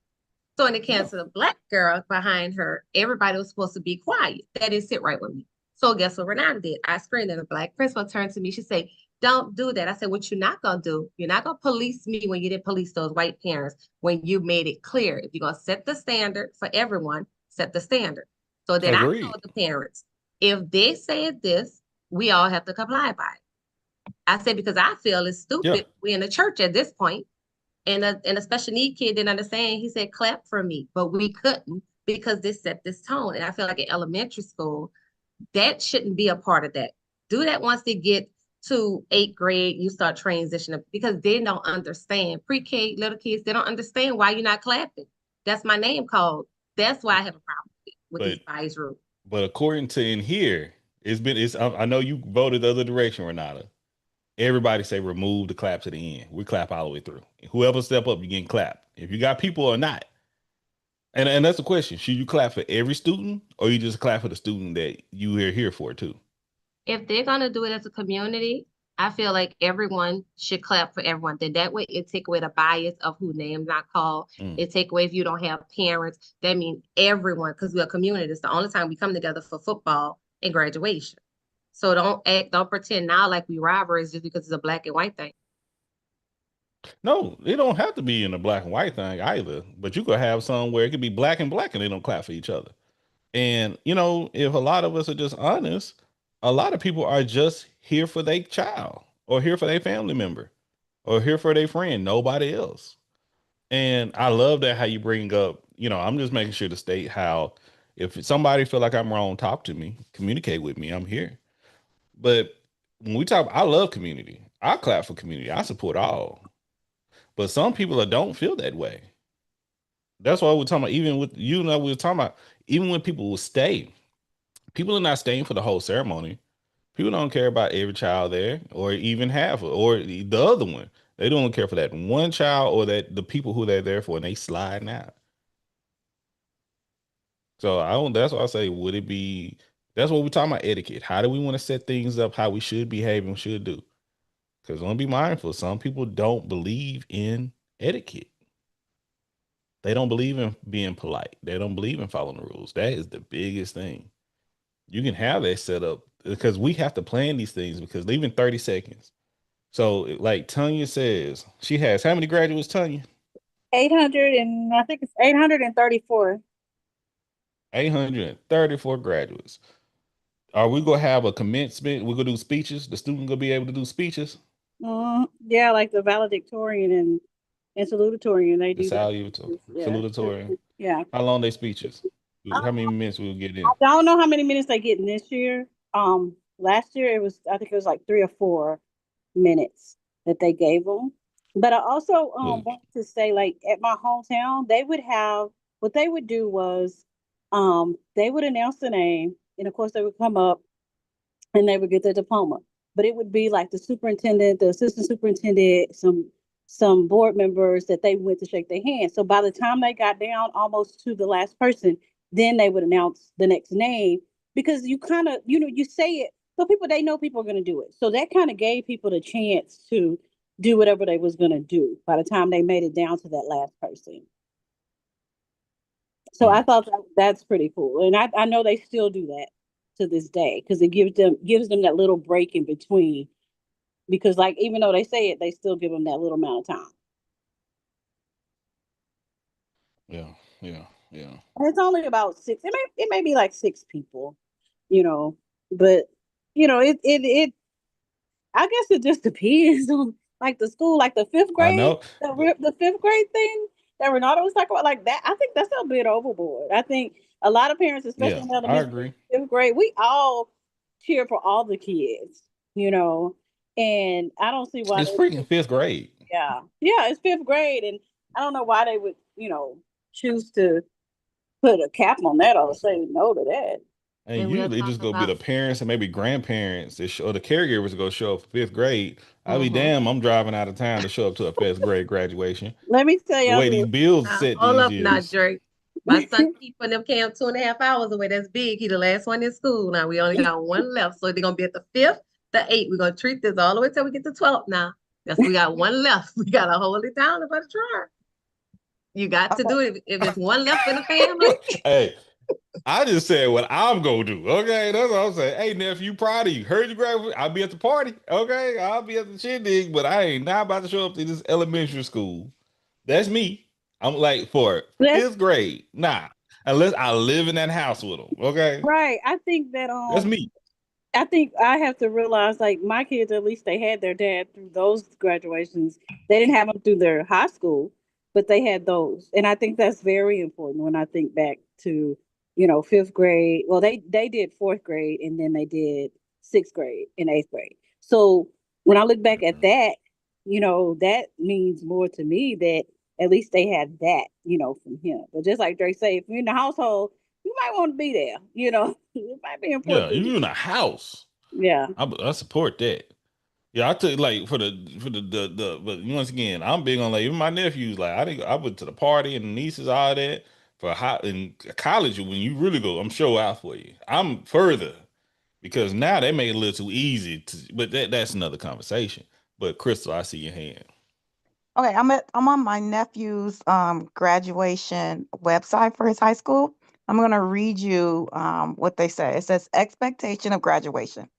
Speaker 6: So in the
Speaker 1: Yeah.
Speaker 6: case of the black girl behind her, everybody was supposed to be quiet. That didn't sit right with me. So guess what Renata did? I screamed, and the black principal turned to me. She said, "Don't do that." I said, "What you're not gonna do? You're not gonna police me when you didn't police those white parents. When you made it clear, if you're gonna set the standard for everyone, set the standard." So then I
Speaker 1: Agreed.
Speaker 6: told the parents, if they said this, we all have to comply by it. I said because I feel it's
Speaker 1: Yeah.
Speaker 6: stupid. We in the church at this point, and a special need kid didn't understand. He said, "Clap for me," but we couldn't because this set this tone. And I feel like in elementary school, that shouldn't be a part of that. Do that once they get to eighth grade, you start transitioning because they don't understand. Pre-K little kids, they don't understand why you're not clapping. That's my name called. That's why I have a problem with these
Speaker 1: But
Speaker 6: bias rules.
Speaker 1: according to in here, it's I know you voted the other direction, Renata. Everybody say remove the clap to the end. We clap all the way through. Whoever step up, you getting clapped. If you got people or not. And that's the question. Should you clap for every student or you just clap for the student that you are here for too?
Speaker 6: If they're gonna do it as a community, I feel like everyone should clap for everyone. Then that way it take away the bias of who names not called.
Speaker 1: Mm.
Speaker 6: It take away if you don't have parents. That means everyone, because we're a community. It's the only time we come together for football and graduation. So don't pretend now like we rivalries just because it's a black and white thing.
Speaker 1: No, it don't have to be in a black and white thing either. But you could have some where it could be black and they don't clap for each other. And if a lot of us are just honest, a lot of people are just here for their child or here for their family member or here for their friend, nobody else. And I love that how you bring up, I'm just making sure to state how if somebody feel like I'm wrong, talk to me, communicate with me. I'm here. But when we talk, I love community. I clap for community. I support all. But some people don't feel that way. That's why we're talking about, even with we were talking about even when people will stay, people are not staying for the whole ceremony. People don't care about every child there, or even half, or the other one. They don't care for that one child or that the people who they're there for, and they sliding out. So I don't. That's why I say, would it be? That's what we're talking about etiquette. How do we want to set things up? How we should behave and should do? Because want to be mindful. Some people don't believe in etiquette. They don't believe in being polite. They don't believe in following the rules. That is the biggest thing. You can have that set up because we have to plan these things because leaving 30 seconds. So, like Tanya says, she has how many graduates, Tanya?
Speaker 4: 800 and I think it's 834.
Speaker 1: 834 graduates. Are we gonna have a commencement? We're gonna do speeches. The student gonna be able to do speeches.
Speaker 4: Yeah, like the valedictorian and salutatorian, they
Speaker 1: The
Speaker 4: do that. Yeah.
Speaker 1: salutatory.
Speaker 4: Yeah.
Speaker 1: How long they speeches?
Speaker 4: Um,
Speaker 1: How many minutes we'll get
Speaker 4: I
Speaker 1: in?
Speaker 4: don't know how many minutes they get in this year. Last year I think it was like 3 or 4 minutes that they gave them. But I also
Speaker 1: Look,
Speaker 4: want to say, like at my hometown, they would have what they would do was they would announce the name, and of course they would come up and they would get their diploma. But it would be like the superintendent, the assistant superintendent, some board members that they went to shake their hand. So by the time they got down almost to the last person, then they would announce the next name because you kind of, you say it, but people they know people are going to do it. So that kind of gave people the chance to do whatever they was going to do by the time they made it down to that last person. So I
Speaker 1: mm,
Speaker 4: thought that's pretty cool, and I know they still do that to this day because it gives them that little break in between. Because like even though they say it, they still give them that little amount of time.
Speaker 1: yeah, yeah, yeah.
Speaker 4: And it's only about six. It may be like 6 people, you know, but it I guess it just depends on like the school, like the fifth
Speaker 1: I
Speaker 4: grade,
Speaker 1: know. But
Speaker 4: the fifth grade thing that Renato was talking about, like that. I think that's a bit overboard. I think a lot of parents, especially
Speaker 1: yeah,
Speaker 4: in
Speaker 1: I
Speaker 4: elementary,
Speaker 1: agree.
Speaker 4: fifth grade, we all cheer for all the kids, you know, and I don't see why
Speaker 1: It's
Speaker 4: they.
Speaker 1: freaking fifth grade.
Speaker 4: Yeah, yeah, it's fifth grade, and I don't know why they would, choose to put a cap on that or say no to that.
Speaker 1: And
Speaker 6: And we'll
Speaker 1: usually it
Speaker 6: talk
Speaker 1: just gonna be
Speaker 6: about.
Speaker 1: the parents and maybe grandparents that show, or the caregivers go show up for fifth grade. I'll be
Speaker 6: Mm-hmm.
Speaker 1: damn, I'm driving out of town to show up to a fifth grade graduation.
Speaker 4: Let me tell
Speaker 1: The way these
Speaker 4: y'all
Speaker 1: bills are set
Speaker 6: Hold
Speaker 1: these
Speaker 6: up now,
Speaker 1: years.
Speaker 6: Drake. My son keep putting them camp 2.5 hours away. That's big. He the last one in school. Now we only got one left. So they're gonna be at the fifth, the eighth. We're gonna treat this all the way till we get to 12th now. We got one left. We gotta hold it down about the try. You got to
Speaker 2: Okay.
Speaker 6: do it. If it's one left in the family,
Speaker 1: Hey, I just said what I'm gonna do. Okay, that's what I'm saying. Hey, nephew, proud of you. Heard you graduate. I'll be at the party. Okay, I'll be at the shindig, but I ain't not about to show up to this elementary school. That's me. I'm like for
Speaker 4: That's
Speaker 1: fifth grade. Nah, unless I live in that house with them. Okay,
Speaker 4: right. I think that
Speaker 1: that's me.
Speaker 4: I think I have to realize, like my kids, at least they had their dad through those graduations. They didn't have them through their high school, but they had those, and I think that's very important when I think back to, fifth grade. Well, they did fourth grade, and then they did sixth grade and eighth grade. So when I look back at
Speaker 1: Mhm.
Speaker 4: that, that means more to me that at least they had that, from him. But just like Drake said, if you're in the household, you might want to be there. It might be important
Speaker 1: Yeah,
Speaker 4: for you.
Speaker 1: you in a house.
Speaker 4: Yeah.
Speaker 1: I support that. Yeah, I took like but once again, I'm big on like even my nephews. Like I went to the party and the nieces, all that for high in college when you really go, I'm sure out for you. I'm further because now they made it a little too easy to, but that's another conversation. But Crystal, I see your hand.
Speaker 2: Okay, I'm on my nephew's graduation website for his high school. I'm gonna read you what they say. It says expectation of graduation,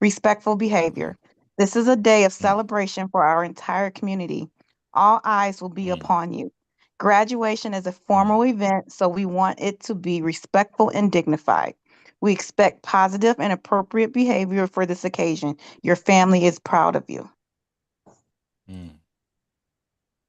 Speaker 2: respectful
Speaker 1: Okay.
Speaker 2: behavior. This is a day of
Speaker 1: Mm,
Speaker 2: celebration for our entire community. All eyes will be
Speaker 1: mm,
Speaker 2: upon you. Graduation is a
Speaker 1: mm,
Speaker 2: formal event, so we want it to be respectful and dignified. We expect positive and appropriate behavior for this occasion. Your family is proud of you.
Speaker 1: mm.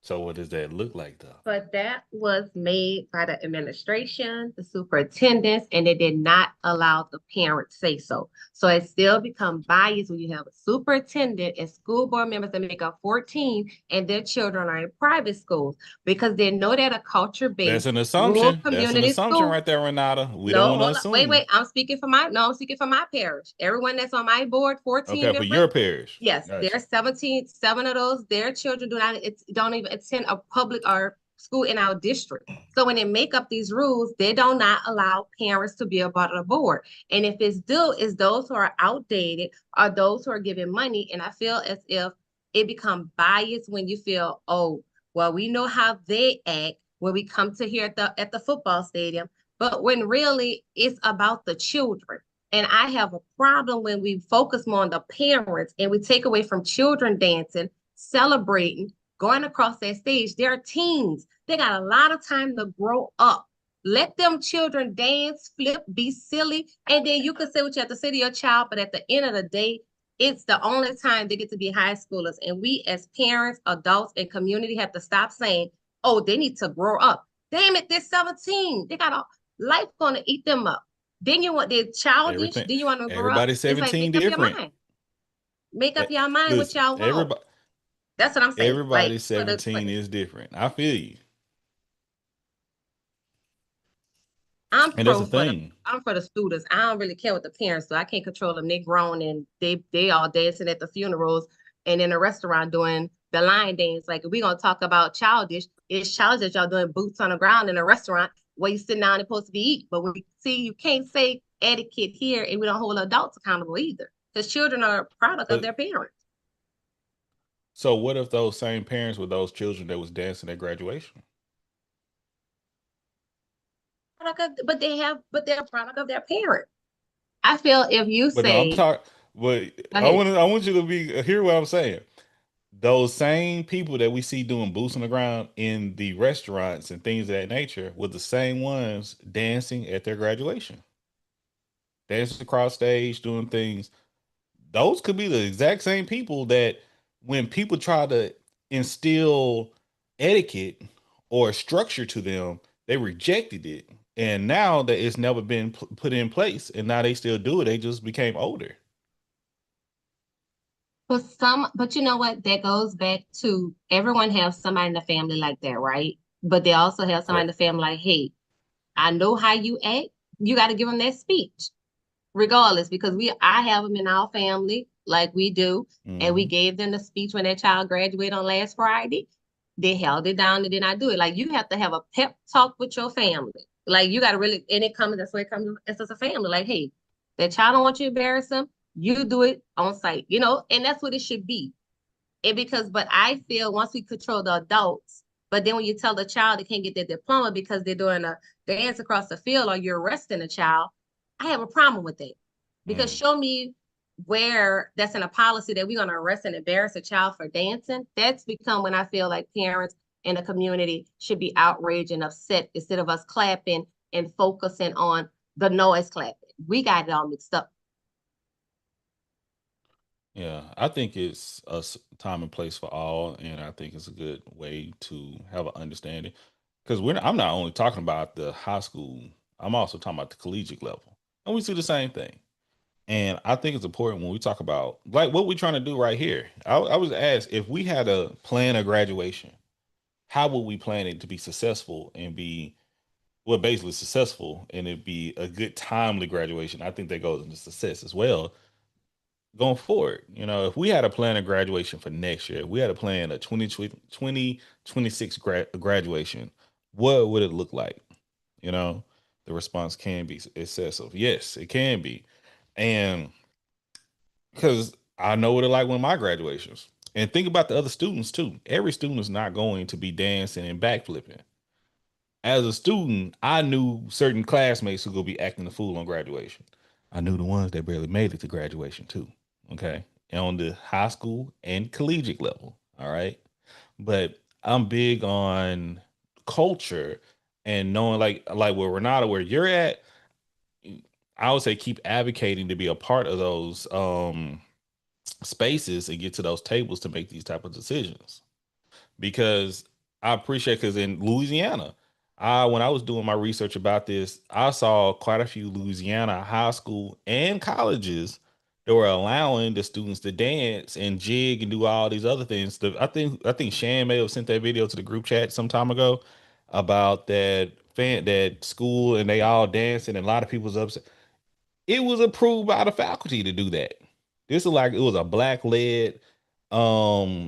Speaker 1: So what does that look like though?
Speaker 6: but that was made by the administration, the superintendents, and they did not allow the parents say so. So it still become biased when you have a superintendent and school board members that make up 14 and their children are in private schools because they know that a
Speaker 1: That's
Speaker 6: culture-based
Speaker 1: an
Speaker 6: rural
Speaker 1: assumption. That's an
Speaker 6: community
Speaker 1: assumption
Speaker 6: school.
Speaker 1: right there, Renata. We don't
Speaker 6: No,
Speaker 1: want to
Speaker 6: hold on. Wait,
Speaker 1: assume.
Speaker 6: wait. I'm speaking for my parish. Everyone that's on my board, 14
Speaker 1: Okay, for
Speaker 6: different.
Speaker 1: your parish.
Speaker 6: Yes,
Speaker 1: Gotcha.
Speaker 6: there's 17, seven of those, their children don't even attend a public or school in our district. So when they make up these rules, they do not allow parents to be a part of the board. And if it's due, it's those who are outdated or those who are giving money. And I feel as if it become biased when you feel, oh, well, we know how they act when we come to here at the football stadium. But when really it's about the children. And I have a problem when we focus more on the parents and we take away from children dancing, celebrating, going across that stage. They're teens. They got a lot of time to grow up. Let them children dance, flip, be silly, and then you can say what you have to say to your child. But at the end of the day, it's the only time they get to be high schoolers. And we as parents, adults, and community have to stop saying, oh, they need to grow up. Damn it, they're 17. They got a life gonna eat them up. Then you want they're childish.
Speaker 1: Everything.
Speaker 6: Then you want to grow up.
Speaker 1: Everybody's
Speaker 6: It's like
Speaker 1: 17
Speaker 6: make up your
Speaker 1: different.
Speaker 6: mind. Make
Speaker 1: Eh,
Speaker 6: up your mind what
Speaker 1: Listen,
Speaker 6: y'all want. That's what I'm saying. Like
Speaker 1: everybody's
Speaker 6: for the
Speaker 1: 17 is different. I feel you.
Speaker 6: I'm
Speaker 1: And that's the
Speaker 6: pro for the
Speaker 1: thing.
Speaker 6: I'm for the students. I don't really care what the parents do. I can't control them. They grown and they all dancing at the funerals and in a restaurant doing the line dance. Like if we gonna talk about childish, it's childish that y'all doing boots on the ground in a restaurant where you sitting down and supposed to be eating. But we see you can't say etiquette here and we don't hold adults accountable either. Because children are a product of
Speaker 1: But
Speaker 6: their parents.
Speaker 1: so what if those same parents with those children that was dancing at graduation?
Speaker 6: But they're a product of their parents. I feel if you
Speaker 1: But no, I'm
Speaker 6: say,
Speaker 1: talking but
Speaker 6: go ahead.
Speaker 1: I want you to be hear what I'm saying. Those same people that we see doing boots on the ground in the restaurants and things of that nature were the same ones dancing at their graduation, dancing across stage, doing things. Those could be the exact same people that when people try to instill etiquette or structure to them, they rejected it. And now that it's never been put in place and now they still do it, they just became older.
Speaker 6: But you know what? That goes back to everyone has somebody in the family like that, right? But they also have somebody in
Speaker 1: Correct.
Speaker 6: the family like, hey, I know how you act. You got to give them that speech, regardless, because I have them in our family like we do, and we
Speaker 1: Hmm.
Speaker 6: gave them the speech when their child graduated on last Friday. They held it down and did not do it. Like you have to have a pep talk with your family. Like you got to really, and it comes, that's where it comes as a family. Like, hey, that child don't want you to embarrass them. You do it on site, and that's what it should be. But I feel once we control the adults, but then when you tell the child they can't get their diploma because they're doing a dance across the field or you're arresting a child, I have a problem with it. Because
Speaker 1: Mm.
Speaker 6: show me where that's in a policy that we're going to arrest and embarrass a child for dancing. That's become when I feel like parents in the community should be outraged and upset instead of us clapping and focusing on the noise clapping. We got it all mixed up.
Speaker 1: Yeah, I think it's time and place for all, and I think it's a good way to have an understanding. Because I'm not only talking about the high school, I'm also talking about the collegiate level, and we see the same thing. And I think it's important when we talk about like what we're trying to do right here. I was asked if we had a plan of graduation, how would we plan it to be successful and be well, basically successful, and it be a good timely graduation. I think that goes into success as well going forward. If we had a plan of graduation for next year, if we had a plan of 2026 graduation, what would it look like? You know, the response can be excessive. Yes, it can be. And because I know what it like when my graduations. And think about the other students too. Every student is not going to be dancing and backflipping. As a student, I knew certain classmates who would be acting the fool on graduation. I knew the ones that barely made it to graduation too. Okay. And on the high school and collegiate level. All right. But I'm big on culture and knowing like where Renata, where you're at, I would say keep advocating to be a part of those spaces and get to those tables to make these type of decisions. Because I appreciate because in Louisiana, when I was doing my research about this, I saw quite a few Louisiana high school and colleges that were allowing the students to dance and jig and do all these other things. I think Shan may have sent that video to the group chat some time ago about that school and they all dancing and a lot of people was upset. It was approved by the faculty to do that. This is like it was a black led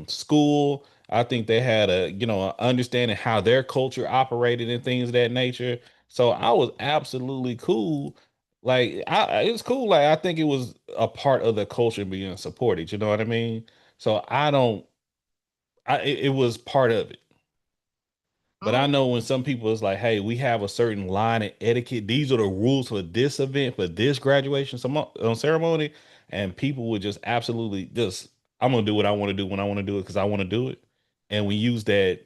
Speaker 1: school. I think they had a understanding how their culture operated and things of that nature. So I was absolutely cool. Like it's cool. Like I think it was a part of the culture being supported. You know what I mean? So I don't. It was part of it. But I
Speaker 6: Oh,
Speaker 1: know when some people is like, hey, we have a certain line of etiquette. These are the rules for this event, for this graduation ceremony. And people would just absolutely just, I'm gonna do what I want to do when I want to do it because I want to do it. And we use that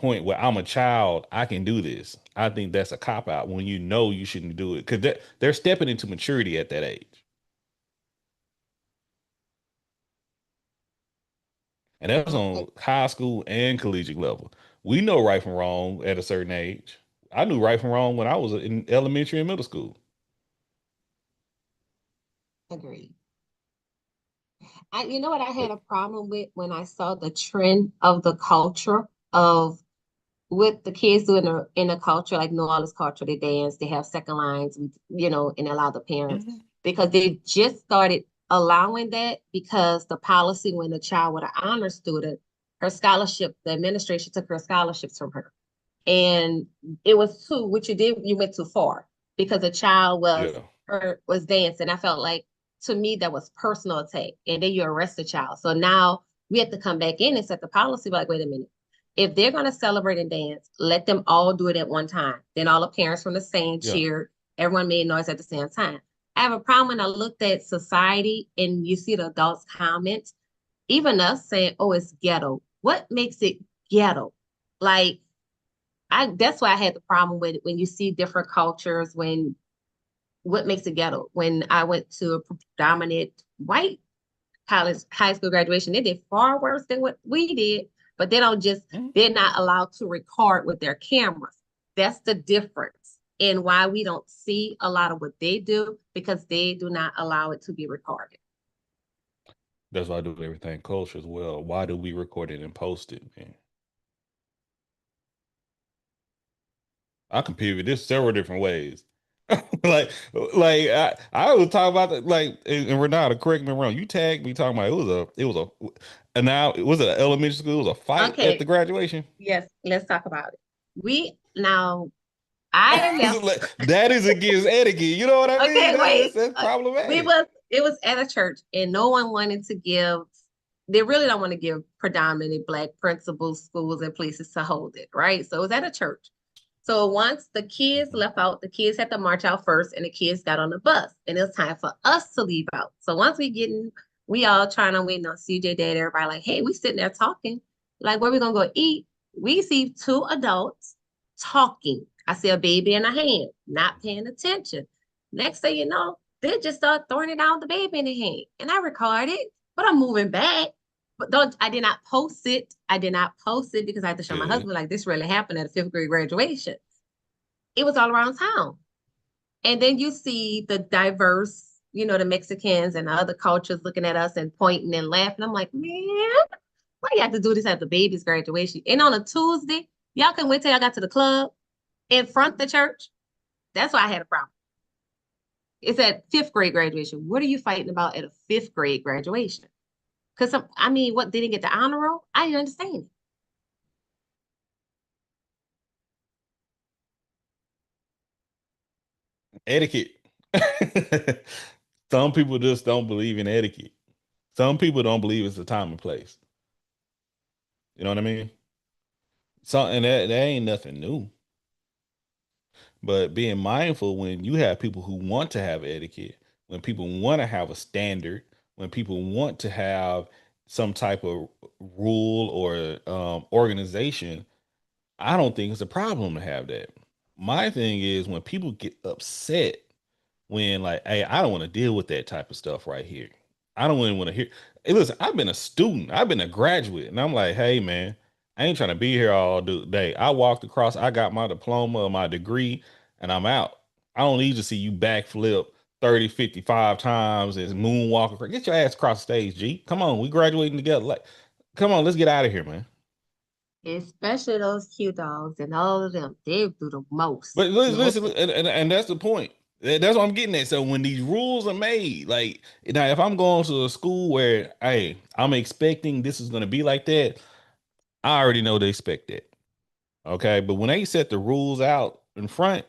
Speaker 1: point where I'm a child, I can do this. I think that's a cop out when you know you shouldn't do it because they're stepping into maturity at that age. And that's
Speaker 6: okay.
Speaker 1: on high school and collegiate level. We know right from wrong at a certain age. I knew right from wrong when I was in elementary and middle school.
Speaker 6: Agreed. You know what I had
Speaker 1: But
Speaker 6: a problem with when I saw the trend of the culture of what the kids do in a culture like New Orleans culture, they dance, they have second lines, and allow the parents
Speaker 1: mhm,
Speaker 6: because they just started allowing that because the policy when a child with an honor student, her scholarship, the administration took her scholarships from her. And it was too, what you did, you went too far because a child
Speaker 1: yeah,
Speaker 6: was dancing. I felt like to me that was personal attack. And then you arrest the child. So now we have to come back in and set the policy like, wait a minute. If they're gonna celebrate and dance, let them all do it at one time. Then all the parents from the same
Speaker 1: yeah,
Speaker 6: cheered, everyone made noise at the same time. I have a problem when I looked at society and you see the adults comment, even us saying, oh, it's ghetto. What makes it ghetto? Like that's why I had the problem with when you see different cultures, when what makes it ghetto. When I went to a predominant white college high school graduation, they did far worse than what we did, but
Speaker 1: mhm.
Speaker 6: they're not allowed to record with their cameras. That's the difference in why we don't see a lot of what they do because they do not allow it to be recorded.
Speaker 1: That's why I do everything culture as well. Why do we record it and post it, man? I can pivot this several different ways. I was talking about that, and Renata, correct me if I'm wrong. You tagged me talking about and now was it an elementary school? It was a fight at the
Speaker 6: Okay,
Speaker 1: graduation.
Speaker 6: yes, let's talk about it. We now I left.
Speaker 1: That is against etiquette. You know what I mean?
Speaker 6: Okay,
Speaker 1: That's
Speaker 6: wait.
Speaker 1: that's, that's
Speaker 6: We
Speaker 1: problematic.
Speaker 6: was it was at a church and no one wanted to give they really don't want to give predominantly Black principals, schools, and places to hold it, right? So it was at a church. So once the kids
Speaker 1: Mhm.
Speaker 6: left out, the kids had to march out first, and the kids got on the bus, and it was time for us to leave out. So once we all trying to wait on CJ Dad, everybody like, hey, we sitting there talking, like, where we gonna go eat? We see two adults talking. I see a baby in a hand, not paying attention. Next thing you know, they just start throwing it out the baby in the hand, and I record it, but I'm moving back. But don't I did not post it. I did not post it because I had to show my
Speaker 1: Good.
Speaker 6: husband like this really happened at a fifth grade graduation. It was all around town. And then you see the diverse, the Mexicans and the other cultures looking at us and pointing and laughing. I'm like, man, why you have to do this at the baby's graduation? And on a Tuesday, y'all can wait till y'all got to the club in front of the church. That's why I had a problem. It's at fifth grade graduation. What are you fighting about at a fifth grade graduation? Because I mean, what didn't get the honor roll? I didn't understand it.
Speaker 1: Etiquette. Some people just don't believe in etiquette. Some people don't believe it's a time and place. You know what I mean? So, and that ain't nothing new. But being mindful when you have people who want to have etiquette, when people want to have a standard, when people want to have some type of rule or organization, I don't think it's a problem to have that. My thing is when people get upset when like, hey, I don't want to deal with that type of stuff right here. I don't even want to hear. Hey, listen, I've been a student, I've been a graduate, and I'm like, hey man, I ain't trying to be here all day. I walked across, I got my diploma, my degree, and I'm out. I don't need to see you backflip 30, 55 times and moonwalk across. Get your ass across the stage, G. Come on, we graduating together. Like, come on, let's get out of here, man.
Speaker 6: Especially those cute dogs and all of them. They do the most.
Speaker 1: But listen, and that's the point. That's what I'm getting at. So when these rules are made, like now, if I'm going to a school where, hey, I'm expecting this is going to be like that, I already know they expect that. Okay, but when they set the rules out in front,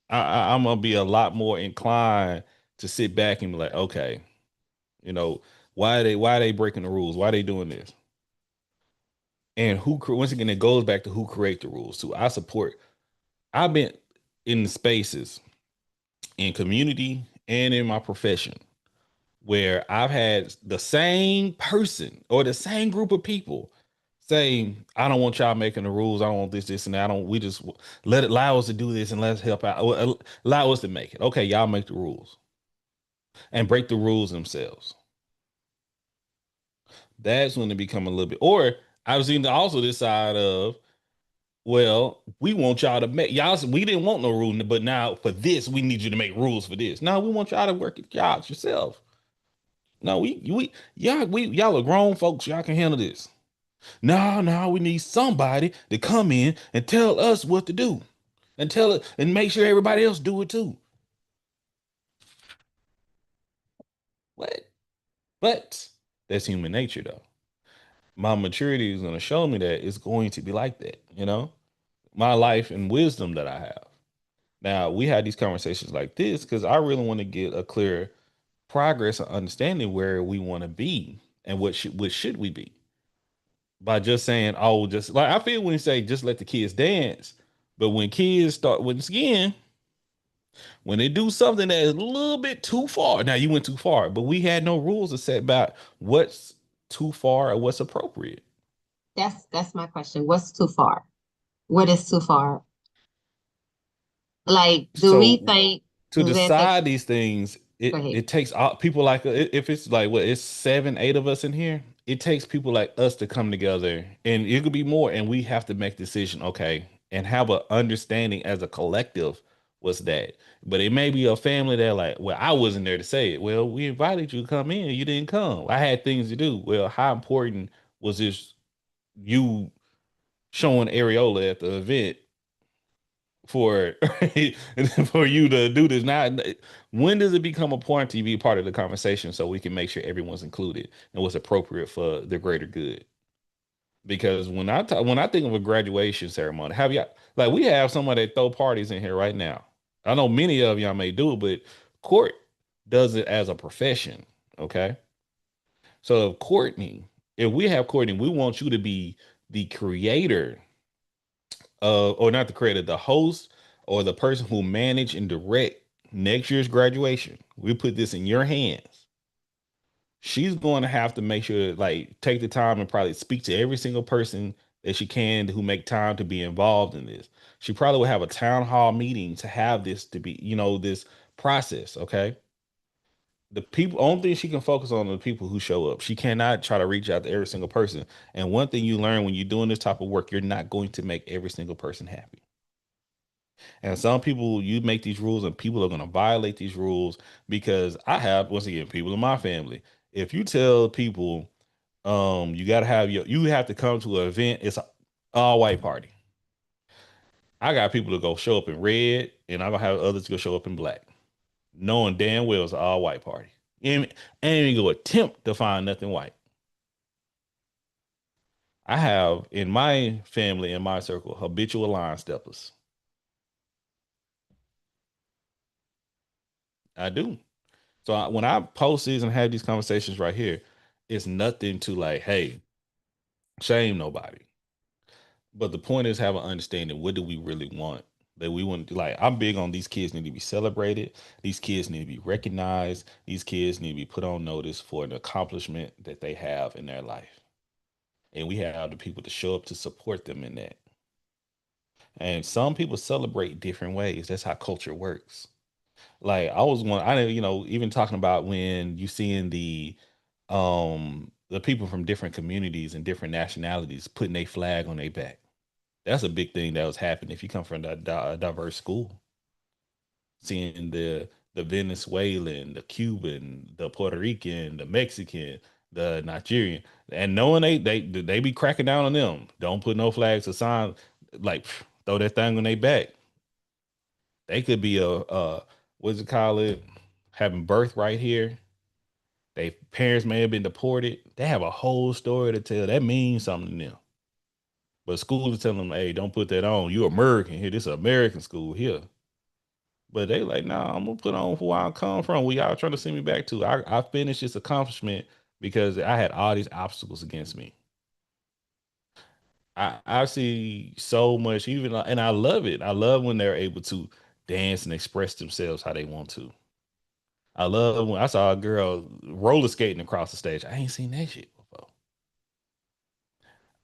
Speaker 1: I'm gonna be a lot more inclined to sit back and be like, okay, you know, why are they breaking the rules? Why are they doing this? And once again, it goes back to who create the rules. So I support. I've been in spaces in community and in my profession where I've had the same person or the same group of people saying, I don't want y'all making the rules. I don't want this, and that. I don't, we just let it allow us to do this and let's help out. Allow us to make it. Okay, y'all make the rules and break the rules themselves. That's when it become a little bit, or I've seen also this side of, well, we want y'all to make y'all. We didn't want no rule, but now for this, we need you to make rules for this. No, we want y'all to work it out yourself. No, y'all are grown folks. Y'all can handle this. No, no, we need somebody to come in and tell us what to do, and tell it and make sure everybody else do it too. What? But that's human nature, though. My maturity is going to show me that it's going to be like that. My life and wisdom that I have. Now we had these conversations like this because I really want to get a clear progress and understanding where we want to be and what should we be by just saying, oh, just like I feel when you say just let the kids dance, but when kids start once again, when they do something that is a little bit too far, now you went too far, but we had no rules to set about what's too far or what's appropriate.
Speaker 6: That's my question. What's too far? What is too far? Like, do we
Speaker 1: So
Speaker 6: think
Speaker 1: to
Speaker 6: Suzanne take
Speaker 1: decide these things,
Speaker 6: go
Speaker 1: it
Speaker 6: ahead.
Speaker 1: it takes people like if it's like what it's 7, 8 of us in here, it takes people like us to come together, and it could be more, and we have to make decision, okay, and have an understanding as a collective. What's that? But it may be a family that like, well, I wasn't there to say it. Well, we invited you to come in, you didn't come. I had things to do. Well, how important was this you showing areola at the event for for you to do this now? When does it become a point to be part of the conversation so we can make sure everyone's included and what's appropriate for the greater good? Because when I think of a graduation ceremony, have y'all like we have someone that throw parties in here right now. I know many of y'all may do it, but court does it as a profession. Okay, so Courtney If we have Courtney, we want you to be the creator, or not the creator, the host or the person who manage and direct next year's graduation. We put this in your hands. She's going to have to make sure, like, take the time and probably speak to every single person that she can who make time to be involved in this. She probably will have a town hall meeting to have this to be, this process. Okay. The people, only thing she can focus on are the people who show up. She cannot try to reach out to every single person. And one thing you learn when you're doing this type of work, you're not going to make every single person happy. And some people, you make these rules and people are going to violate these rules because I have, once again, people in my family. If you tell people, you got to you have to come to an event, it's a all white party. I got people to go show up in red and I'm going to have others go show up in black, knowing damn well it's an all white party. And ain't even go attempt to find nothing white. I have in my family, in my circle, habitual line steppers. I do. So when I post these and have these conversations right here, it's nothing to like, hey, shame nobody. But the point is have an understanding. What do we really want? That we want to like, I'm big on these kids need to be celebrated. These kids need to be recognized. These kids need to be put on notice for an accomplishment that they have in their life. And we have the people to show up to support them in that. And some people celebrate different ways. That's how culture works. Like I was one, I didn't, even talking about when you seeing the people from different communities and different nationalities putting a flag on their back. That's a big thing that was happening if you come from a diverse school. Seeing the Venezuelan, the Cuban, the Puerto Rican, the Mexican, the Nigerian, and knowing they be cracking down on them. Don't put no flags or signs, like throw that thing on their back. They could be what's it call it, having birth right here. They parents may have been deported. They have a whole story to tell. That means something to them. But school is telling them, hey, don't put that on. You American here. This is American school here. But they like, nah, I'm gonna put on who I come from. Where y'all trying to send me back to. I finished this accomplishment because I had all these obstacles against me. I see so much, even and I love it. I love when they're able to dance and express themselves how they want to. I love when I saw a girl roller skating across the stage. I ain't seen that shit before.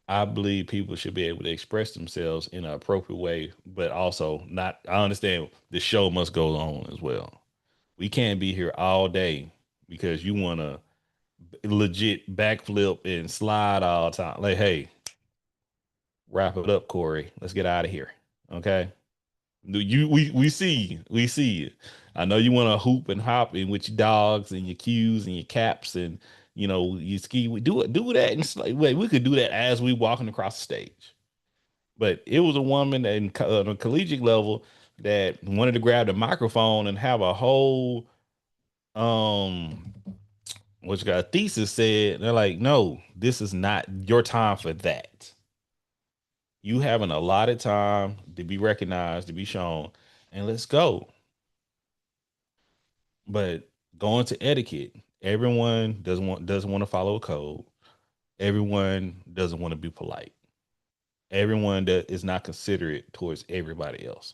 Speaker 1: I believe people should be able to express themselves in an appropriate way, but also not. I understand the show must go on as well. We can't be here all day because you want to legit backflip and slide all the time. Like, hey, wrap it up, Corey. Let's get out of here. Okay. We see it. I know you want to hoop and hop in with your dogs and your cues and your caps and you ski. We do that and wait, we could do that as we walking across the stage. But it was a woman in on a collegiate level that wanted to grab the microphone and have a whole um what you got a thesis said. They're like, no, this is not your time for that. You have an allotted time to be recognized, to be shown, and let's go. But going to etiquette, everyone doesn't want to follow a code. Everyone doesn't want to be polite. Everyone that is not considerate towards everybody else.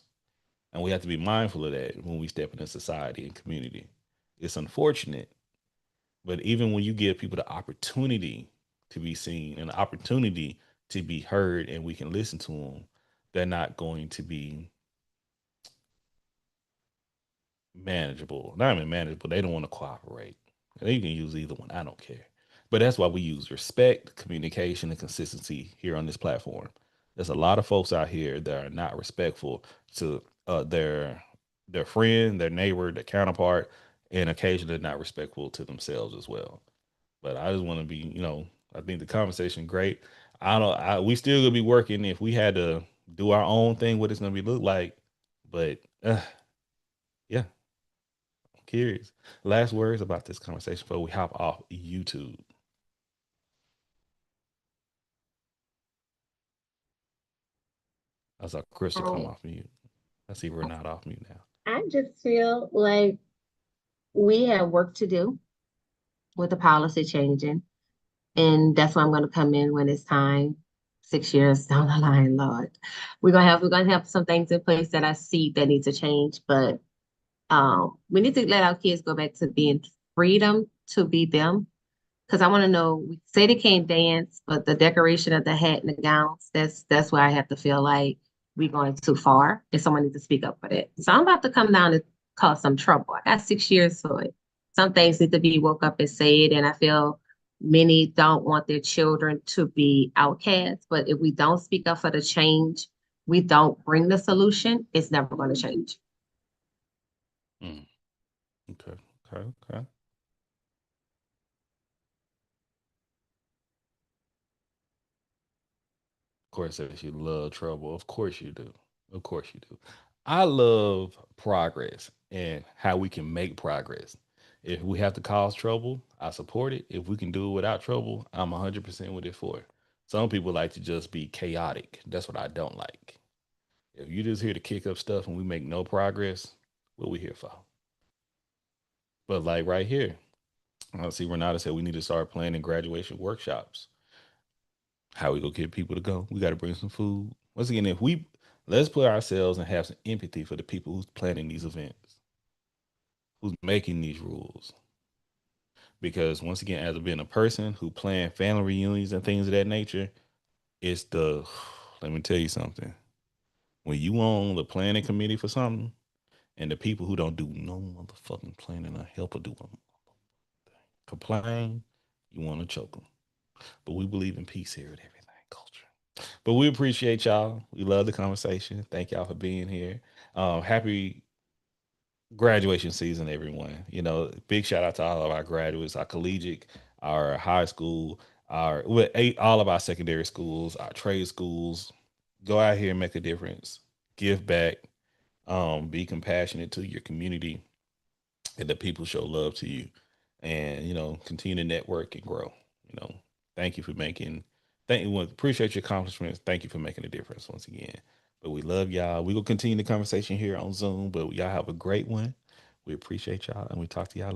Speaker 1: And we have to be mindful of that when we step into society and community. It's unfortunate, but even when you give people the opportunity to be seen and the opportunity to be heard and we can listen to them, they're not going to be manageable. Not even manageable. They don't want to cooperate. You can use either one. I don't care. But that's why we use respect, communication, and consistency here on this platform. There's a lot of folks out here that are not respectful to their friend, their neighbor, their counterpart, and occasionally not respectful to themselves as well. But I just want to be, I think the conversation great. I don't. We still gonna be working if we had to do our own thing. What it's gonna be look like, but yeah, curious. Last words about this conversation before we hop off YouTube. I saw Crystal come
Speaker 6: Um,
Speaker 1: off mute. I see we're not off mute now.
Speaker 6: I just feel like we have work to do with the policy changing. And that's why I'm gonna come in when it's time, 6 years down the line, Lord. We're gonna have some things in place that I see that need to change, but we need to let our kids go back to being freedom to be them. Because I want to know, we say they can't dance, but the decoration of the hat and the gowns, that's where I have to feel like we're going too far and someone needs to speak up for that. So I'm about to come down and cause some trouble. I got 6 years for it. Some things need to be woke up and said, and I feel many don't want their children to be outcasts. But if we don't speak up for the change, we don't bring the solution, it's never going to change.
Speaker 1: Mm, okay, okay, okay. Of course, if you love trouble, of course you do. Of course you do. I love progress and how we can make progress. If we have to cause trouble, I support it. If we can do it without trouble, I'm 100% with it for it. Some people like to just be chaotic. That's what I don't like. If you just here to kick up stuff and we make no progress, what we here for? But like right here, I see Renata said we need to start planning graduation workshops. How we gonna get people to go? We got to bring some food. Once again, if we let's put ourselves and have some empathy for the people who's planning these events, who's making these rules. Because once again, as being a person who plan family reunions and things of that nature, it's the let me tell you something. When you on the planning committee for something, and the people who don't do no motherfucking planning or help or do them complain, you want to choke them. But we believe in peace here at Everything Culture. But we appreciate y'all. We love the conversation. Thank y'all for being here. Happy graduation season, everyone. You know, big shout out to all of our graduates, our collegiate, our high school, our all of our secondary schools, our trade schools. Go out here and make a difference. Give back. Be compassionate to your community and the people show love to you, and continue to network and grow. you know Thank you for making thank you appreciate your accomplishments. Thank you for making a difference once again. But we love y'all. We will continue the conversation here on Zoom, but y'all have a great one. We appreciate y'all, and we talk to y'all later.